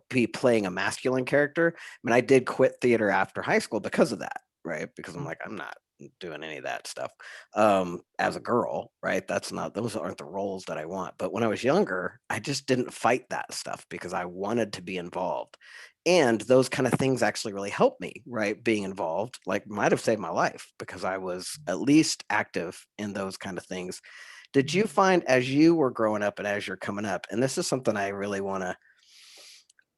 be playing a masculine character, I mean, I did quit theater after high school because of that, right? Because I'm like, I'm not doing any of that stuff as a girl, right? Those aren't the roles that I want. But when I was younger, I just didn't fight that stuff because I wanted to be involved. And those kind of things actually really helped me, right? Being involved, like, might have saved my life because I was at least active in those kind of things. Did you find, as you were growing up and as you're coming up, and this is something I really want to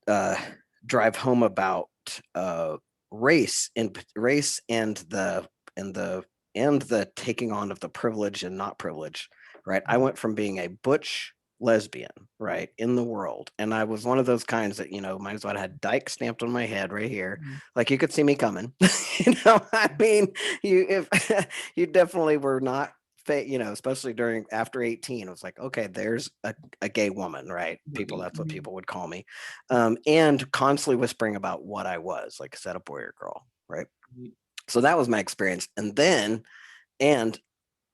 uh, drive home about, uh, race and the and the taking on of the privilege and not privilege, right? I went from being a butch lesbian, right, in the world, and I was one of those kinds that, might as well have had dyke stamped on my head right here, Mhm. like you could see me coming. I mean, if you definitely were not especially during after 18, it was like, okay, there's a gay woman, right? People, Right. that's what people would call me. And constantly whispering about what I was, like, is that a boy or girl, right? Mhm. So that was my experience. And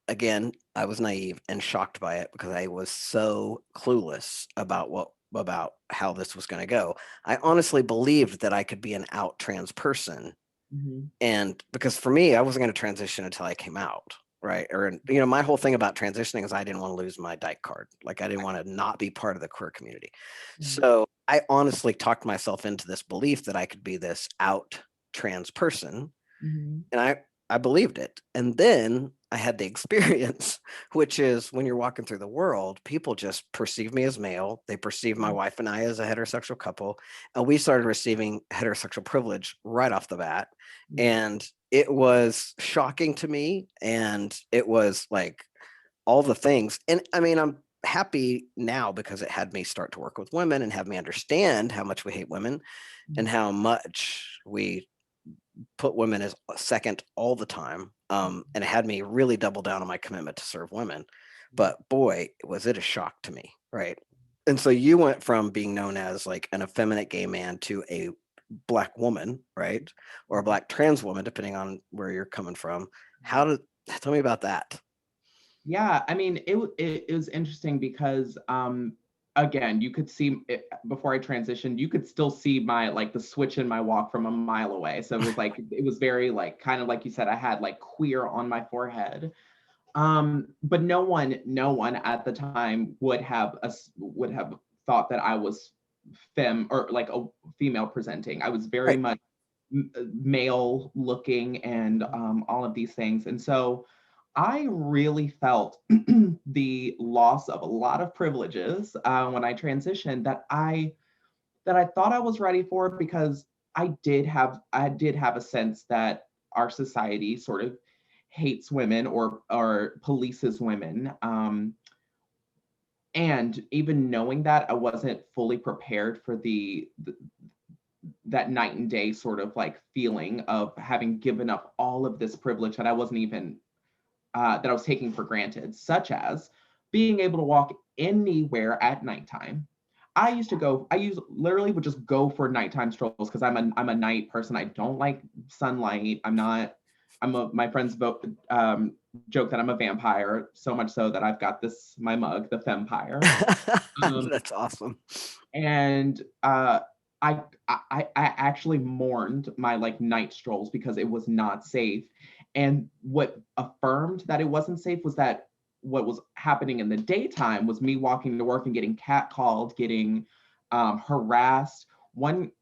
again, I was naive and shocked by it because I was so clueless about how this was going to go. I honestly believed that I could be an out trans person, Mhm. and because for me, I wasn't going to transition until I came out, right? Or my whole thing about transitioning is I didn't want to lose my dyke card. Like, I didn't want to not be part of the queer community. Mhm. So I honestly talked myself into this belief that I could be this out trans person, Mhm. and I believed it. And then I had the experience, which is when you're walking through the world, people just perceive me as male. They perceive my Mhm. wife and I as a heterosexual couple. And we started receiving heterosexual privilege right off the bat. Mhm. And it was shocking to me. And it was like all the things. And I mean, I'm happy now because it had me start to work with women and have me understand how much we hate women and Mhm. how much we put women as second all the time. And it had me really double down on my commitment to serve women. Mhm. But boy, was it a shock to me, right? And so you went from being known as like an effeminate gay man to a black woman, right? Or a Mhm. black trans woman, depending on where you're coming from. How Right. did Tell me about that? Yeah, I mean, it was interesting because again, you could see it, before I transitioned, you could still see my like the switch in my walk from a mile away. So it was like it was very like kind of like you said, I had like queer on my forehead. But no one at the time would have thought that I was femme or like a female presenting. I was very Right. much male looking and all of these things. And so I really felt the loss of a lot of privileges when I transitioned that I thought I was ready for because I did have a sense that our society sort of hates women or polices women. And even knowing that, I wasn't fully prepared for the that night and day sort of like feeling of having given up all of this privilege that I wasn't even that I was taking for granted, such as being able to walk anywhere at nighttime. I use literally would just go for nighttime strolls because I'm a night person. I don't like sunlight. I'm not, my friends joke that I'm a vampire, so much so that I've got my mug, the Fempire. Um, That's awesome. and I actually mourned my like night strolls because it was not safe. And what affirmed that it wasn't safe was that what was happening in the daytime was me walking to work and getting catcalled, getting harassed.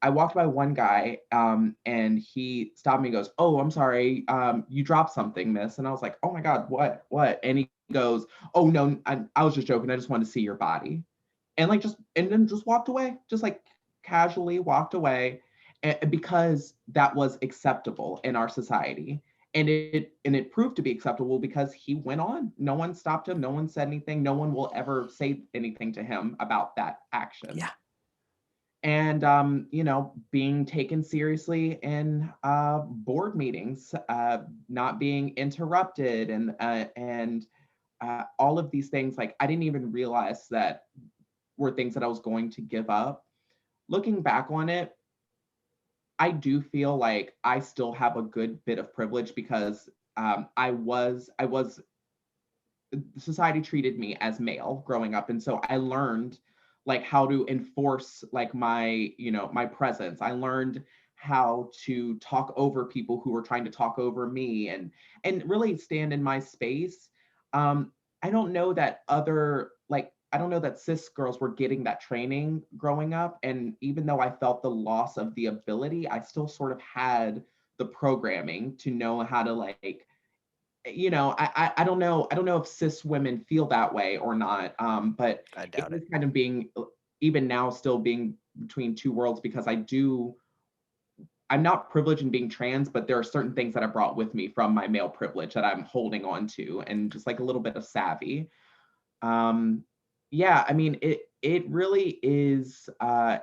I walked by one guy and he stopped me and goes, "Oh, I'm sorry, you dropped something, miss." And I was like, "Oh my God, what?" And he goes, "Oh no, I was just joking. I just wanted to see your body." And like just and then just walked away, just like casually walked away, because that was acceptable in our society. And it proved to be acceptable because he went on. No one stopped him, no one said anything, no one will ever say anything to him about that action. Yeah. And being taken seriously in board meetings, not being interrupted, and all of these things, like I didn't even realize that were things that I was going to give up. Looking back on it, I do feel like I still have a good bit of privilege because I was society treated me as male growing up, and so I learned like how to enforce like my presence. I learned how to talk over people who were trying to talk over me, and really stand in my space. um I don't know that I don't know that cis girls were getting that training growing up, and even though I felt the loss of the ability, I still sort of had the programming to know how to like, I don't know if cis women feel that way or not. But I it doubt it. is kind of being, even now, still being between two worlds because I'm not privileged in being trans, but there are certain things that I brought with me from my male privilege that I'm holding on to, and just like a little bit of savvy. Um, yeah, I mean, it really is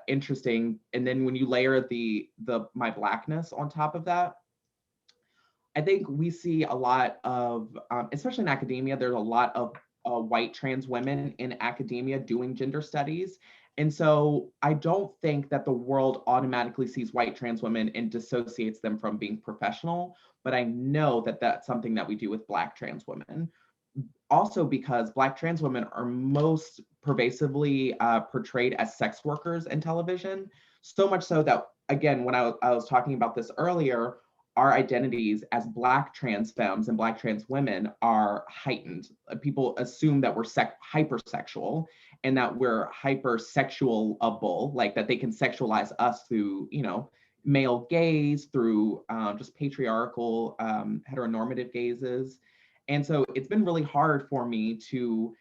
interesting. And then when you layer the my blackness on top of that, I think we see a lot of, especially in academia, there's a lot of white trans women in academia doing gender studies. And so I don't think that the world automatically sees white trans women and dissociates them from being professional, but I know that that's something that we do with Black trans women. Also, because Black trans women are most pervasively portrayed as sex workers in television, so much so that, again, when I was talking about this earlier, our identities as Black trans femmes and Black trans women are heightened. People assume that we're hypersexual and that we're hypersexualable, like that they can sexualize us through, male gaze, through just patriarchal, heteronormative gazes. And so it's been really hard for me to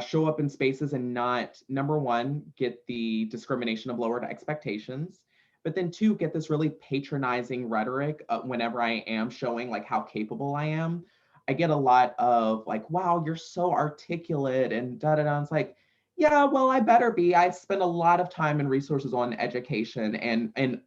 show up in spaces and not, number one, get the discrimination of lowered expectations, but then two, get this really patronizing rhetoric whenever I am showing like how capable I am. I get a lot of like, wow, you're so articulate and da da da. It's like, yeah, well, I better be. I spend a lot of time and resources on education, and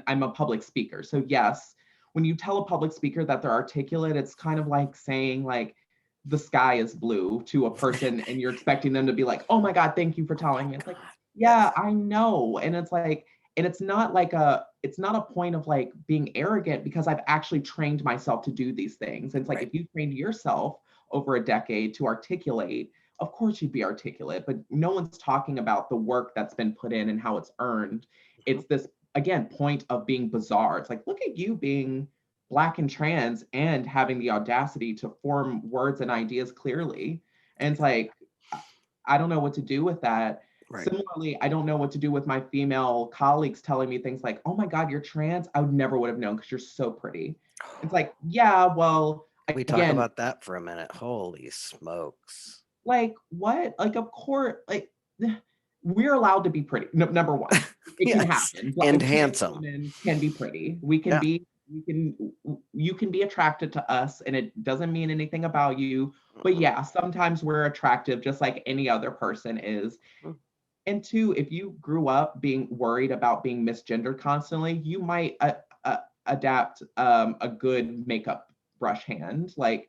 I'm a public speaker. So yes, when you tell a public speaker that they're articulate, it's kind of like saying like, the sky is blue to a person and you're expecting them to be like, oh my God, thank you for telling me. It's like, Yes. yeah, I know. And it's like, and it's not a point of like being arrogant, because I've actually trained myself to do these things. And it's like, Right. if you trained yourself over a decade to articulate, of course you'd be articulate, but no one's talking about the work that's been put in and how it's earned. Mhm. It's this, again, point of being bizarre. It's like, look at you being Black and trans and having the audacity to form words and ideas clearly. And it's like, I don't know what to do with that. Right. Similarly, I don't know what to do with my female colleagues telling me things like, oh my God, you're trans. I would never would have known because you're so pretty. It's like, yeah, well, We talk again, about that for a minute. Holy smokes. like what? Like, of course, like we're allowed to be pretty. No, number one, it can Yes. happen. And Trans handsome. women can be pretty. We can Yeah. be, you can be attracted to us, and it doesn't mean anything about you. But Mhm. yeah, sometimes we're attractive just like any other person is. Mm. And two, if you grew up being worried about being misgendered constantly, you might adapt a good makeup brush hand. Like,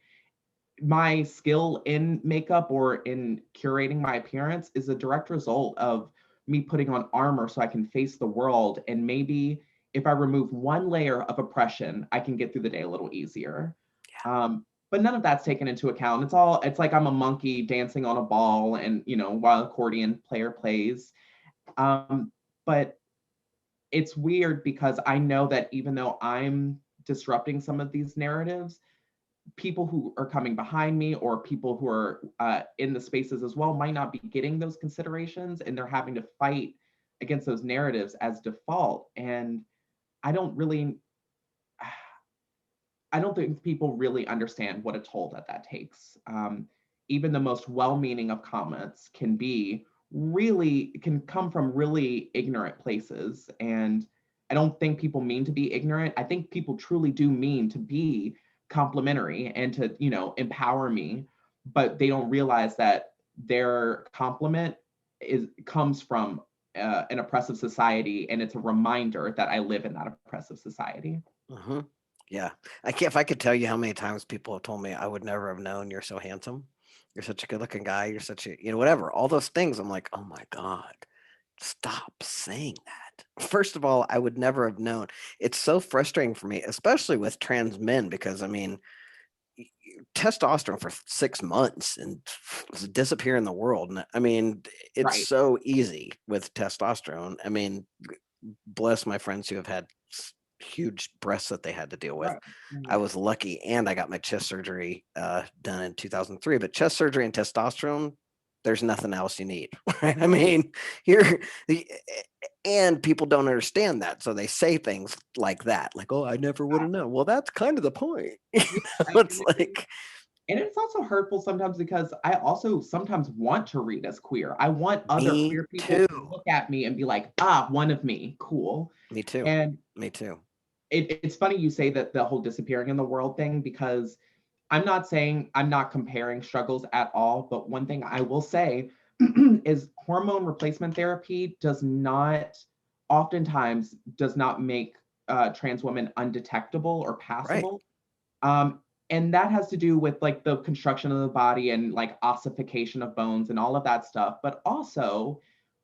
my skill in makeup or in curating my appearance is a direct result of me putting on armor so I can face the world. And maybe if I remove one layer of oppression, I can get through the day a little easier. But none of that's taken into account. It's like I'm a monkey dancing on a ball, and, while accordion player plays. But it's weird because I know that even though I'm disrupting some of these narratives, people who are coming behind me or people who are in the spaces as well might not be getting those considerations, and they're having to fight against those narratives as default. And I don't really, I don't think people really understand what a toll that takes. Even the most well-meaning of comments can come from really ignorant places. And I don't think people mean to be ignorant. I think people truly do mean to be complimentary and to, empower me, but they don't realize that their compliment comes from an oppressive society, and it's a reminder that I live in that oppressive society. Hmm. Yeah. If I could tell you how many times people have told me I would never have known you're so handsome. You're such a good looking guy. You're such a, whatever, all those things. I'm like, oh my God, stop saying that. First of all, I would never have known. It's so frustrating for me, especially with trans men, because I mean, testosterone for 6 months and disappear in the world. And I mean, it's Right. so easy with testosterone. I mean, bless my friends who have had huge breasts that they had to deal with. Right. I Mhm. was lucky, and I got my chest surgery done in 2003. But chest surgery and testosterone, there's nothing else you need, right? I mean, you're and people don't understand that, so they say things like that, like, "Oh, I never would have known." Well, that's kind of the point. Yeah, It's like, and it's also hurtful sometimes because I also sometimes want to read as queer. I want other me queer people too. to look at me and be like, ah, one of me, cool. Me too. And Me too. it's funny you say that the whole disappearing in the world thing, because I'm not saying, I'm not comparing struggles at all, but one thing I will say is hormone replacement therapy does not, oftentimes does not make trans women undetectable or Right. passable. Um, and that has to do with like the construction of the body and like ossification of bones and all of that stuff. But also,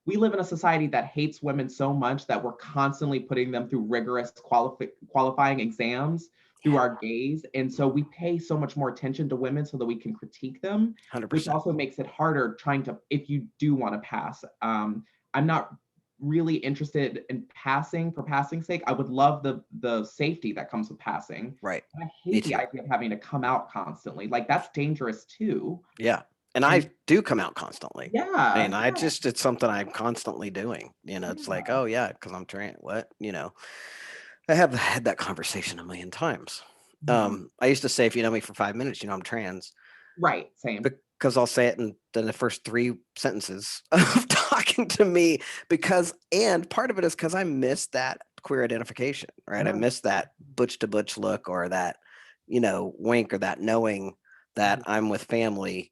we live in a society that hates women so much that we're constantly putting them through rigorous qualifying exams through Yeah. our gaze. And so we pay so much more attention to women so that we can critique them, which 100%. also makes it harder trying to, if you do want to pass. I'm not really interested in passing for passing's sake. I would love the safety that comes with passing. Right. I Me hate the too. idea of having to come out constantly. Like that's dangerous too. Yeah. And And I do come out constantly. yeah, And I yeah, just, it's something I'm constantly doing. It's like, yeah. oh yeah, because I'm trans. What? I have had that conversation a million times. Mhm. I used to say, if you know me for 5 minutes, I'm trans, Right, same. because I'll say it in the first three sentences of talking to me, and part of it is because I miss that queer identification, right? I Yeah. miss that butch to butch look, or that, wink, or that knowing that Mhm. I'm with family,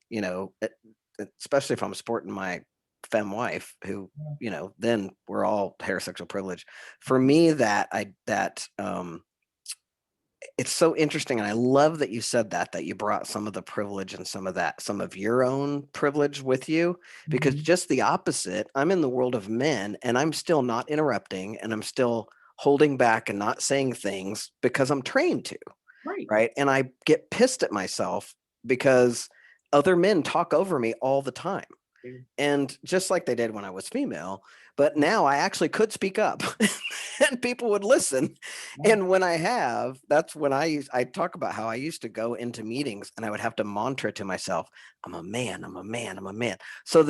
especially if I'm sporting my femme wife who, Yeah. then we're all heterosexual privilege. For me, it's so interesting, and I love that you said that you brought some of the privilege and some of your own privilege with you, because Mhm. just the opposite, I'm in the world of men and I'm still not interrupting, and I'm still holding back and not saying things because I'm trained to, Right. right? And I get pissed at myself because other men talk over me all the time, Same. and just like they did when I was female, but now I actually could speak up and people would listen. Yeah. And when that's when I talk about how I used to go into meetings and I would have to mantra to myself, I'm a man, I'm a man, I'm a man, so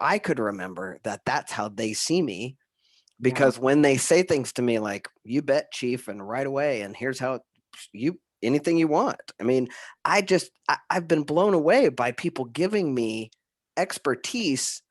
I could remember that that's how they see me. Yeah. Because when they say things to me like, you bet, chief, and right away, and here's how you anything you want. I mean, I've been blown away by people giving me expertise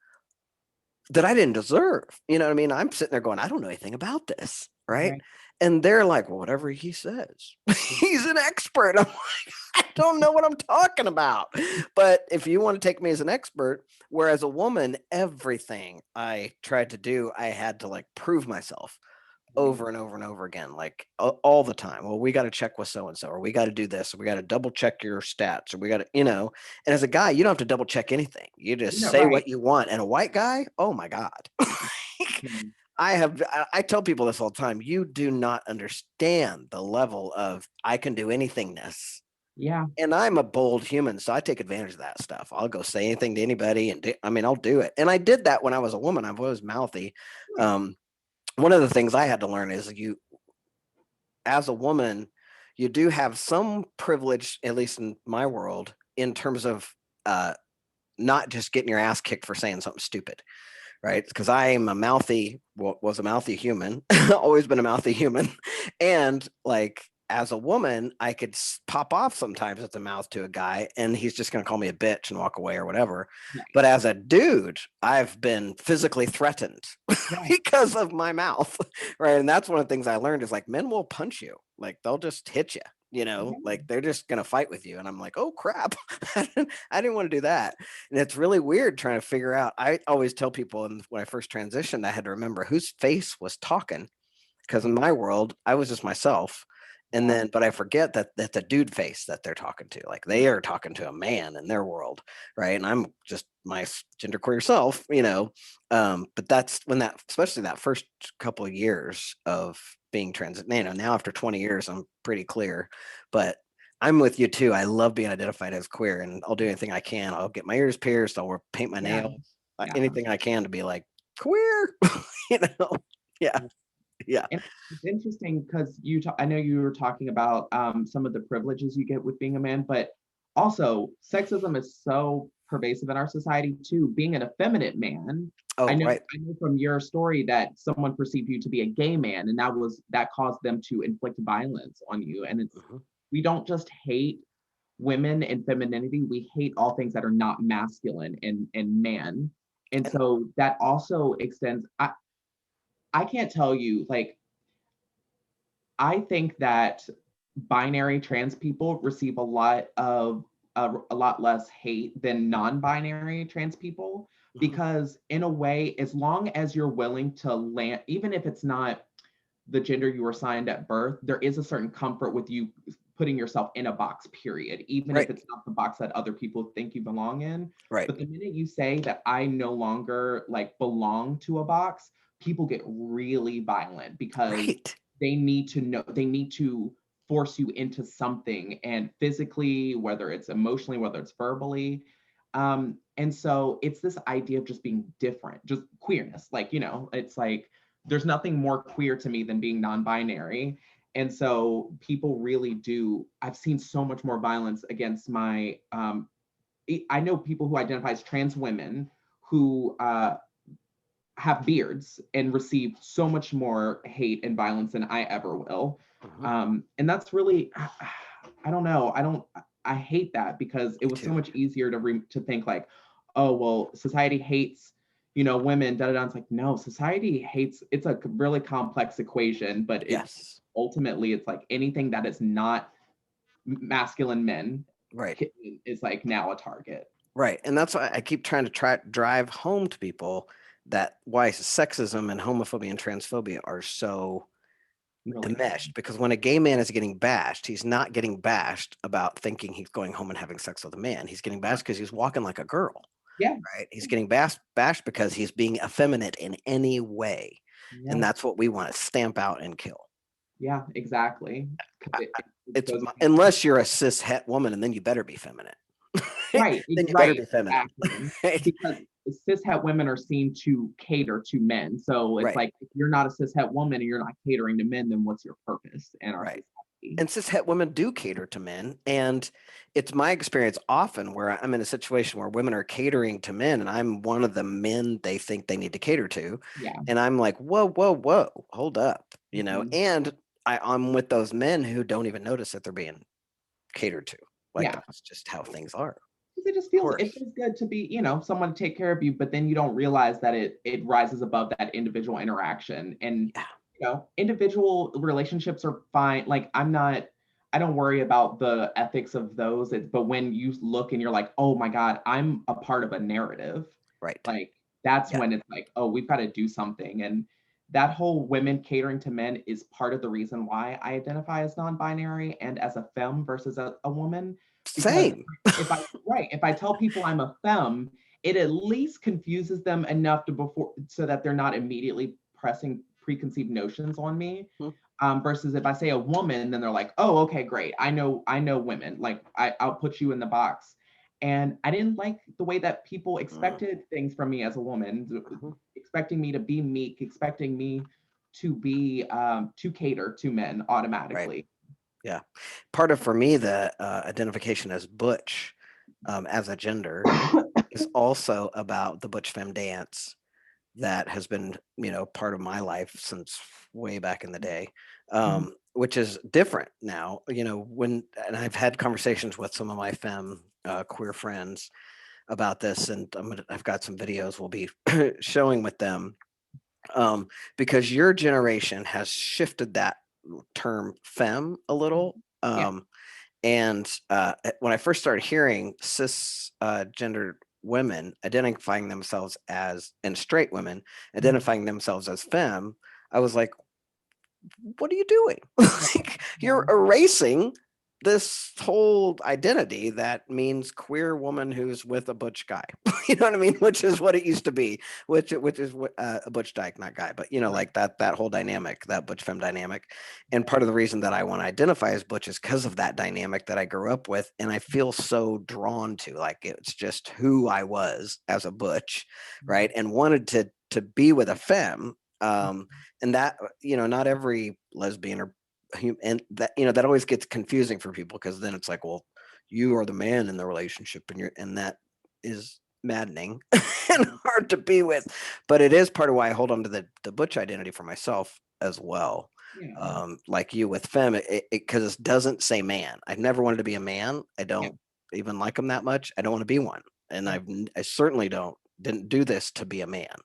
that I didn't deserve. You know what I mean? I'm sitting there going, I don't know anything about this, right? Right. And they're like, well, whatever he says, he's an expert. I'm like, I don't know what I'm talking about. But if you want to take me as an expert, whereas a woman, everything I tried to do, I had to like prove myself Right. over and over and over again, like all the time. Well, we got to check with so and so, or we got to do this, or we got to double check your stats, or we got to, And as a guy, you don't have to double check anything. You just No, say right. what you want. And a white guy, oh my God. Mhm. I tell people this all the time. You do not understand the level of I can do anythingness. Yeah. And I'm a bold human, so I take advantage of that stuff. I'll go say anything to anybody, and I'll do it. And I did that when I was a woman. I was mouthy. Right. Um, One of the things I had to learn is, as a woman, you do have some privilege, at least in my world, in terms of not just getting your ass kicked for saying something stupid, right? Because I am was a mouthy human, always been a mouthy human. And like, as a woman, I could pop off sometimes at the mouth to a guy and he's just going to call me a bitch and walk away or whatever. Right. But as a dude, I've been physically threatened Yeah. because of my mouth, right? And that's one of the things I learned is like, men will punch you, like they'll just hit you. Yeah. Like they're just gonna fight with you, and I'm like, oh crap, I didn't want to do that, and it's really weird trying to figure out. I always tell people, and when I first transitioned, I had to remember whose face was talking, because in my world, I was just myself. And Yeah. then, but I forget that that's a dude face that they're talking to. Like they are talking to a man in their world, right? And I'm just my genderqueer self, But that's when especially that first couple of years of being trans, now after 20 years, I'm pretty clear. But I'm with you too. I love being identified as queer, and I'll do anything I can. I'll get my ears pierced. I'll paint my Yeah. nails, Yeah. anything I can to be like queer, you know? Yeah, yeah. And it's interesting because I know you were talking about some of the privileges you get with being a man, but also sexism is so pervasive in our society too. Being an effeminate man, Oh, right. I know from your story that someone perceived you to be a gay man, and that caused them to inflict violence on you. And Mhm. we don't just hate women and femininity, we hate all things that are not masculine and man. And And so that also extends. I can't tell you like I think that binary trans people receive a lot less hate than non-binary trans people, Mhm. because in a way, as long as you're willing to land, even if it's not the gender you were assigned at birth, there is a certain comfort with you putting yourself in a box, period, even if Right. it's not the box that other people think you belong in. Right. But the minute you say that I no longer like belong to a box, people get really violent because Right. they need to know, they need to force you into something, and physically, whether it's emotionally, whether it's verbally. And so it's this idea of just being different, just queerness. Like, it's like there's nothing more queer to me than being non-binary. And so people really do, I've seen so much more violence against I know people who identify as trans women who have beards and receive so much more hate and violence than I ever will. Mhm. And that's really, I don't know. I hate that because it Me was so too. much easier to think like, oh, well, society hates, women, da da da. It's like, no, society hates, it's a really complex equation, but Yes. ultimately, it's like anything that is not masculine men Right. is like now a target. Right. And that's why I keep trying to drive home to people that why sexism and homophobia and transphobia are so Really bad. enmeshed. Because when a gay man is getting bashed, he's not getting bashed about thinking he's going home and having sex with a man. He's getting bashed because he's walking like a girl, Yeah. right? He's getting bashed because he's being effeminate in any way. And Yeah. that's what we want to stamp out and kill. Yeah, exactly. 'Cause it It's goes unless you're a cis het woman, and then you better be feminine. right, Then you better right, be feminine. exactly. Right. Because cishet women are seen to cater to men. So it's Right. like if you're not a cishet woman and you're not catering to men, then what's your purpose in our Right. society? And cishet women do cater to men. And it's my experience often where I'm in a situation where women are catering to men, and I'm one of the men they think they need to cater to. Yeah. And I'm like, whoa, whoa, whoa, hold up, Mhm. and I'm with those men who don't even notice that they're being catered to. Like Yeah. that's just how things are. Of 'Cause it course. feels good to be, someone to take care of you, but then you don't realize that it rises above that individual interaction. And Yeah. individual relationships are fine. Like I don't worry about the ethics of those. But when you look and you're like, oh my God, I'm a part of a narrative, Right. like that's Yeah. when it's like, oh, we've got to do something. And that whole women catering to men is part of the reason why I identify as non-binary and as a femme versus a woman. Because Same. if I tell people I'm a femme, it at least confuses them enough to before so that they're not immediately pressing preconceived notions on me. Hmm. Versus if I say a woman, then they're like, oh, okay, great. I know women. Like I'll put you in the box. And I didn't like the way that people Mm, expected things from me as a woman, mhm. expecting me to be meek, expecting me to be to cater to men Right. automatically. Yeah. Part of for me the identification as butch as a gender is also about the butch femme dance that has been, part of my life since way back in the day, Mhm. which is different now. And I've had conversations with some of my femme queer friends about this, and I've got some videos we'll be showing with them, um, because your generation has shifted that term femme a little. Yeah. And when I first started hearing cis gendered women identifying themselves as, and straight women Mhm. identifying themselves as femme, I was like, what are you doing? Yeah. Like, Yeah. you're erasing this whole identity that means queer woman who's with a butch guy. You know what I mean? Which is what it used to be, which is what a butch dyke, not guy, but Right. like that whole dynamic, that butch femme dynamic. And part of the reason that I want to identify as butch is because of that dynamic that I grew up with, and I feel so drawn to, like, it's just who I was as a butch, right? And wanted to be with a femme. And that, not every lesbian or and that, that always gets confusing for people, because then it's like, well, you are the man in the relationship, and that is maddening and Mhm. hard to be with. But it is part of why I hold on to the butch identity for myself as well. Yeah. Like you with femme, because it doesn't say man. I've never wanted to be a man. I Yeah. don't even like them that much. I don't want to be one, and Yeah. I certainly didn't do this to be a man.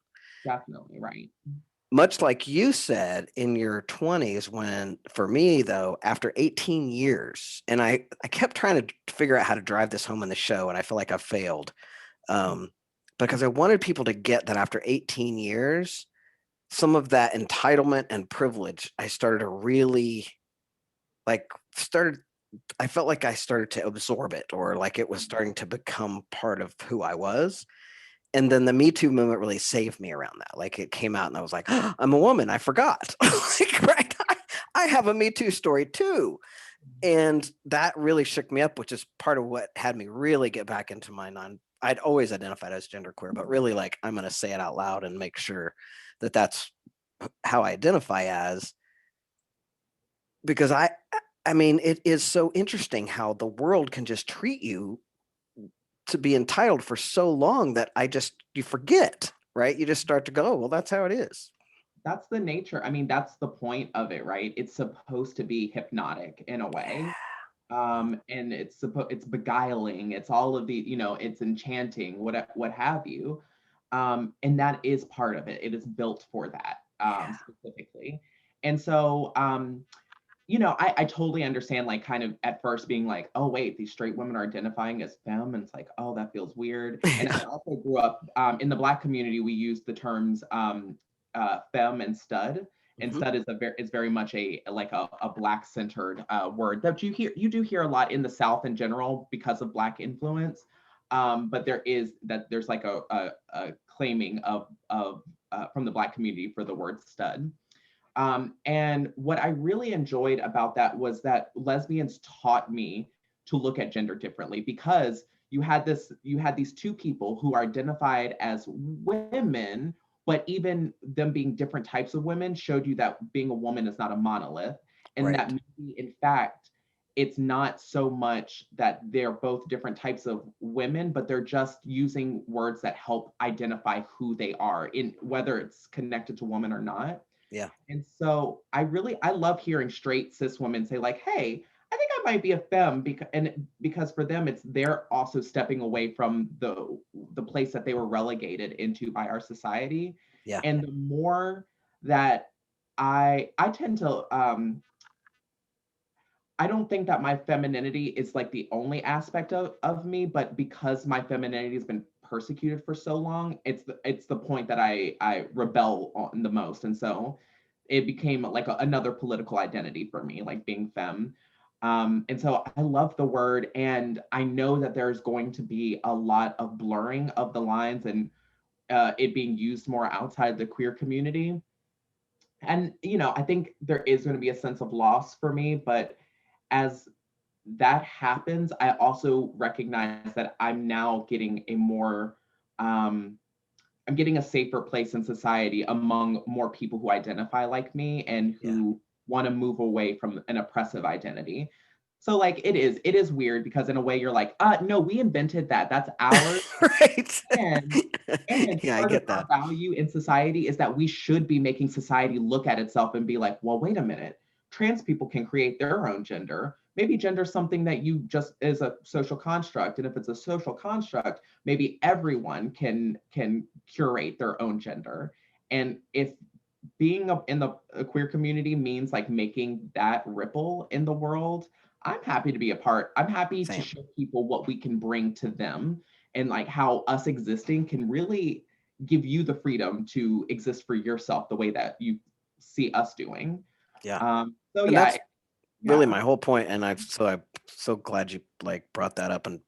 Definitely right. much like you said in your 20s, when for me though, after 18 years, and I kept trying to figure out how to drive this home in the show, and I feel like I failed. Um, because I wanted people to get that after 18 years, some of that entitlement and privilege, I started to really like started I felt like I started to absorb it, or like it was starting to become part of who I was. And then the Me Too movement really saved me around that. Like it came out and I was like, oh, I'm a woman. I forgot. Like, right? I have a Me Too story too. And that really shook me up, which is part of what had me really get back into my I'd always identified as genderqueer, but really like I'm going to say it out loud and make sure that that's how I identify as, because I mean, it is so interesting how the world can just treat you to be entitled for so long that you forget, right? You just start to go, oh, well, that's how it is. That's the nature. I mean, that's the point of it, right? It's supposed to be hypnotic in a way. And it's beguiling. It's all of the, it's enchanting, what have you. And that is part of it. It is built for that, Yeah. specifically. And so, I totally understand, like, kind of at first being like, oh, wait, these straight women are identifying as femme. And it's like, oh, that feels weird. And I also grew up in the Black community, we use the terms femme and stud. And Hmm. stud is very much a Black centered word that you do hear a lot in the South in general because of Black influence. But there's like a claiming of from the Black community for the word stud. And what I really enjoyed about that was that lesbians taught me to look at gender differently, because you had these two people who are identified as women, but even them being different types of women showed you that being a woman is not a monolith, and that Right. maybe in fact it's not so much that they're both different types of women, but they're just using words that help identify who they are, in whether it's connected to woman or not. Yeah. And so I love hearing straight cis women say like, "Hey, I think I might be a femme," because for them they're also stepping away from the place that they were relegated into by our society. Yeah. And the more that I tend to I don't think that my femininity is like the only aspect of me, but because my femininity has been persecuted for so long, it's the point that I rebel on the most. And so it became like another political identity for me, like being femme. And so I love the word, and I know that there's going to be a lot of blurring of the lines, and it being used more outside the queer community. And I think there is going to be a sense of loss for me, but as that happens, I also recognize that I'm now getting um, I'm getting a safer place in society among more people who identify like me and Yeah. who want to move away from an oppressive identity. So like it is weird, because in a way you're like, no, we invented that. That's ours. Right. And and Yeah, I part of get our that. value in society is that we should be making society look at itself and be like, well, wait a minute. Trans people can create their own gender. Maybe gender is something that you just is a social construct. And if it's a social construct, maybe everyone can curate their own gender. And if being in the queer community means like making that ripple in the world, I'm happy to be a part. I'm happy to Same. show people what we can bring to them, and like how us existing can really give you the freedom to exist for yourself the way that you see us doing. Yeah. So And yeah, that's really yeah, my whole point. And I'm so glad you like brought that up and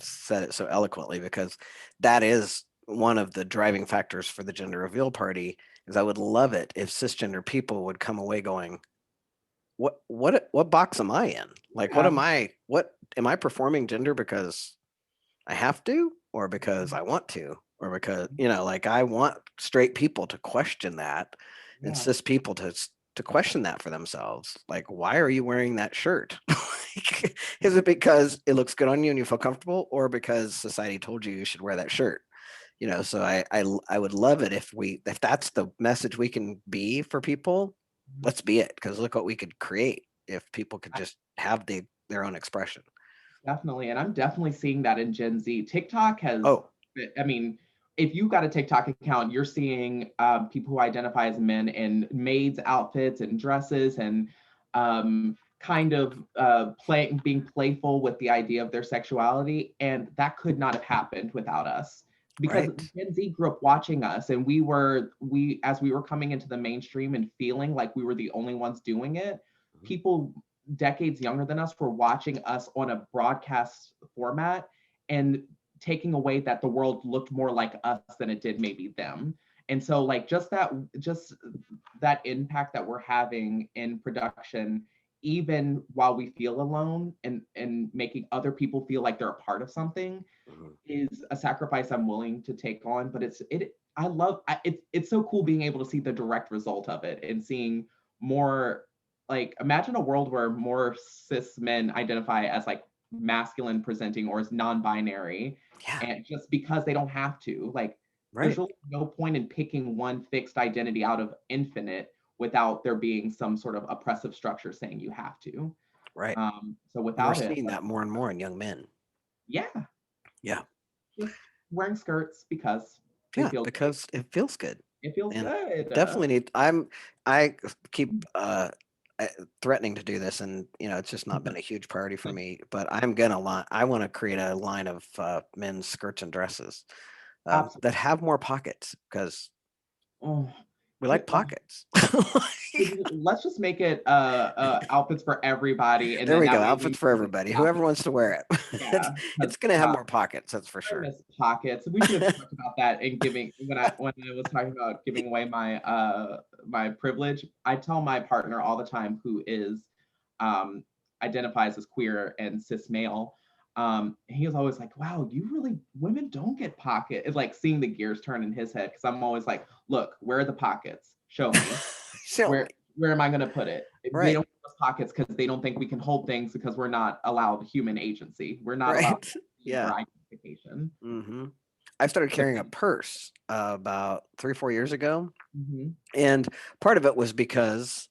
said it so eloquently, because that is one of the driving factors for the gender reveal party. Is I would love it if cisgender people would come away going, what box am I in? Like, yeah. what am I performing gender because I have to, or because I want to, or because, like I want straight people to question that, and Yeah. cis people to question that for themselves. Like, why are you wearing that shirt? Like, is it because it looks good on you and you feel comfortable, or because society told you you should wear that shirt? So I would love it if that's the message we can be for people. Let's be it, because look what we could create if people could just have their own expression. Definitely. And I'm definitely seeing that in Gen Z. TikTok has, Oh, I mean, if you've got a TikTok account, you're seeing people who identify as men in maids outfits and dresses, and kind of being playful with the idea of their sexuality. And that could not have happened without us, because Right. Gen Z grew up watching us, and as we were coming into the mainstream and feeling like we were the only ones doing it, Mhm. people decades younger than us were watching us on a broadcast format and taking away that the world looked more like us than it did maybe them. And so like just that impact that we're having in production, even while we feel alone, and making other people feel like they're a part of something, Mhm. is a sacrifice I'm willing to take on. But I love it's so cool being able to see the direct result of it, and seeing more, like, imagine a world where more cis men identify as like masculine presenting or as non-binary, Yeah. and just because they don't have to, like, there's Right. really no point in picking one fixed identity out of infinite without there being some sort of oppressive structure saying you have to. Right. So And we're without it, seeing like, that more and more in young men. yeah, Yeah. just wearing skirts because they Yeah, feel great. because it feels good. It feels And good. definitely need I keep uh, threatening to do this, and it's just not been a huge priority for me, but I want to create a line of men's skirts and dresses that Absolutely. have more pockets, because Oh, we like oh, pockets. let's just make it outfits for everybody, and There then we go. that way Outfits we for can everybody. stop Whoever it. wants to wear it. it's Yeah, it's because gonna have more pockets, that's for I sure. miss pockets. We should have talked about that in giving, when I was talking about giving away my privilege. I tell my partner all the time, who is um identifies as queer and cis male. He was always like, "Wow, you really, women don't get pocket." It's like seeing the gears turn in his head, because I'm always like, "Look, where are the pockets? Show me. Show Where me. where am I going to put it?" They Right. don't give us pockets because they don't think we can hold things, because we're not allowed human agency. We're not allowed Right. or Yeah. identification. I started But carrying a purse about 3 or 4 years ago. mhm. And part of it was because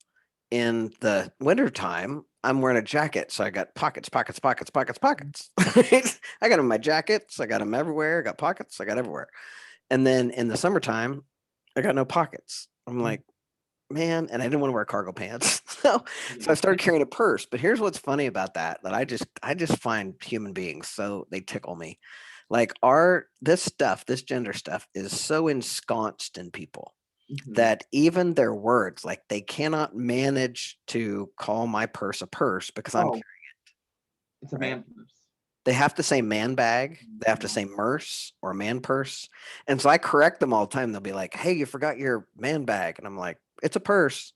in the wintertime, I'm wearing a jacket. So I got pockets, pockets, pockets, pockets, pockets. Right? I got them in my jackets. I got them everywhere. I got pockets. I got everywhere. And then in the summertime, I got no pockets. I'm like, man, and I didn't want to wear cargo pants. So I Yeah. started carrying a purse. But here's what's funny about that I just find human beings so they tickle me. Like this gender stuff is so ensconced in people Mhm. that even their words, like they cannot manage to call my purse a purse because I'm Oh, it's a right. man purse. They have to say man bag. They have to Mhm. say merce or man purse. And so I correct them all the time. They'll be like, "Hey, you forgot your man bag." And I'm like, "It's a purse."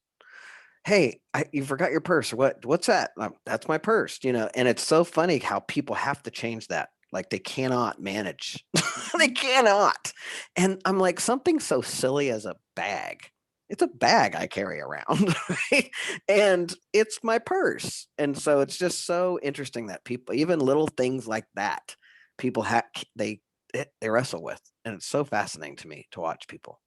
"Hey, you forgot your purse." What's that?" That's my purse, and it's so funny how people have to change that. Like they cannot manage. They Mhm. cannot. And I'm like, something so silly as a bag. It's a bag I carry around, right? And it's my purse. And so it's just so interesting that people, even little things like that, people have they wrestle with. And it's so fascinating to me to watch people.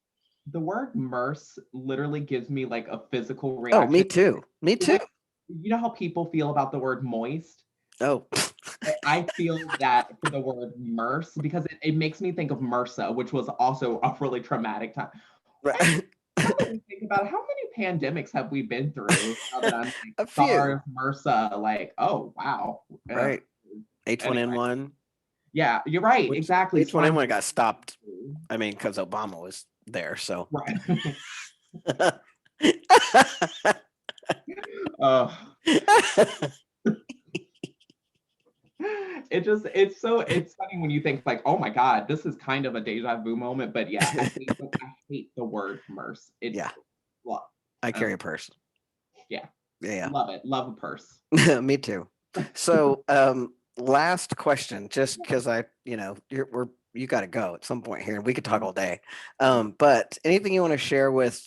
The word merce literally gives me like a physical Oh, me reaction. too. Me too. Like, you know how people feel about the word moist? Oh, I feel that for the word merce, because it makes me think of MRSA, which was also a really traumatic time. And right. now that we think about it, how many pandemics have we been through? Now that I'm like A few, SARS, MRSA, like, oh wow. right? Anyway, H1N1, yeah, you're right. which Exactly. Swine H1N1 got stopped. flu. I mean, because Obama was there. So, Right. uh, it's funny when you think like, oh my God, this is kind of a deja vu moment. But yeah, I hate the word merce. yeah, It's, well, I uh, carry a purse. yeah, Yeah, love it. Love a purse. me too. So, last question, just because you got to go at some point here, and we could talk all day. But anything you want to share with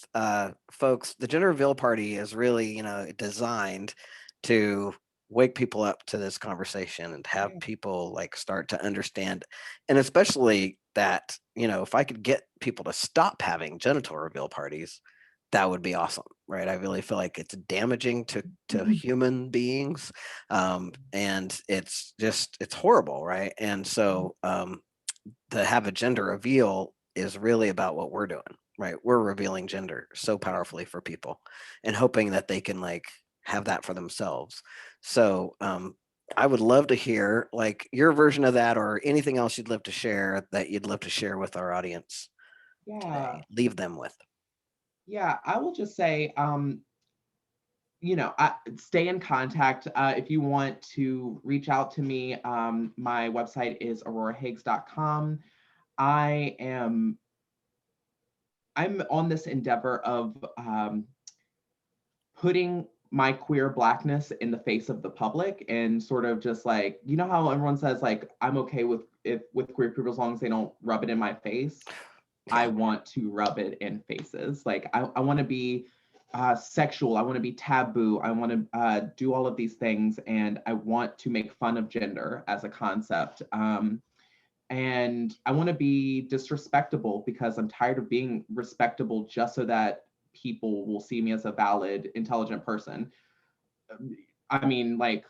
folks? The gender reveal party is really, designed to wake people up to this conversation and have Yeah. people like start to understand, and especially that, if I could get people to stop having genital reveal parties, that would be awesome, right? I really feel like it's damaging to human beings, and it's horrible, right? And so to have a gender reveal is really about what we're doing, right? We're revealing gender so powerfully for people and hoping that they can like have that for themselves. So I would love to hear like your version of that or anything else you'd love to share that you'd love to share with our audience Yeah. today. Leave them with. Yeah. I will just say, stay in contact. If you want to reach out to me, my website is aurorahiggs.com. I am I'm on this endeavor of putting my queer blackness in the face of the public and sort of just like, you know how everyone says like I'm okay with queer people as long as they don't rub it in my face. I Yeah. want to rub it in faces. Like I want to be sexual. I want to be taboo. I want to do all of these things, and I want to make fun of gender as a concept. And I want to be disrespectable because I'm tired of being respectable just so that people will see me as a valid, intelligent person. I mean, like,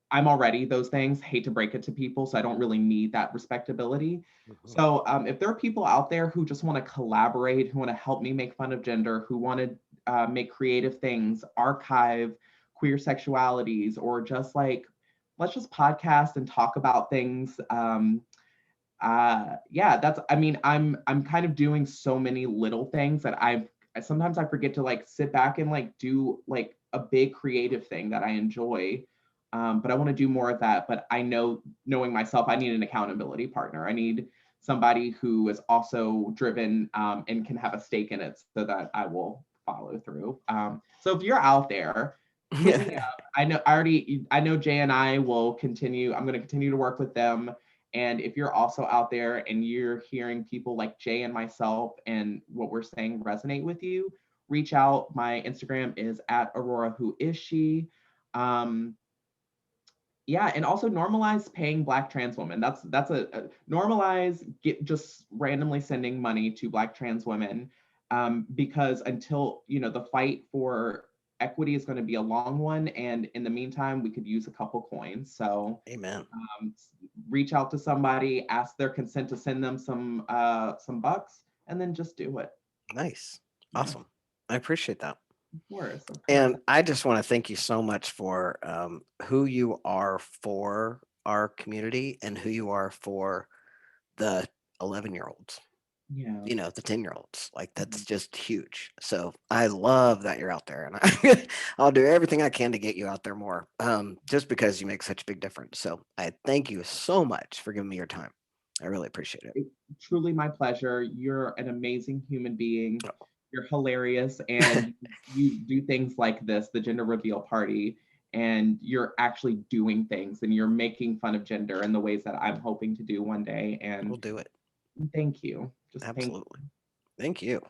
I'm already those things, hate to break it to people, so I don't really need that respectability. Mhm. So if there are people out there who just want to collaborate, who want to help me make fun of gender, who want to make creative things, archive queer sexualities, or just like, let's just podcast and talk about things. Yeah, that's, I mean, I'm kind of doing so many little things that sometimes I forget to like sit back and like do like a big creative thing that I enjoy. But I want to do more of that. But I know, knowing myself, I need an accountability partner. I need somebody who is also driven, and can have a stake in it so that I will follow through. So if you're out there, hit me up. I know Jay and I will continue. I'm going to continue to work with them. And if you're also out there and you're hearing people like Jay and myself and what we're saying resonate with you, reach out. My Instagram is at Aurora Who Is She. Um, yeah, and also normalize paying Black trans women. That's a normalize get just randomly sending money to Black trans women, because until the fight for equity is going to be a long one, and in the meantime, we could use a couple coins. So Amen. um, reach out to somebody, ask their consent to send them some bucks, and then just do it. Nice. Yeah, Awesome. I appreciate that. of course, of And course. I just want to thank you so much for who you are for our community and who you are for the 11-year-olds, Yeah. the 10-year-olds. Like, Mhm. that's just huge. So I love that you're out there. And I'll do everything I can to get you out there more, just because you make such a big difference. So I thank you so much for giving me your time. I really appreciate it. It's truly my pleasure. You're an amazing human being. Oh. You're hilarious, and you do things like this, the gender reveal party, and you're actually doing things, and you're making fun of gender in the ways that I'm hoping to do one day. We'll And do it. thank you. Just thank you. Absolutely. Thank you.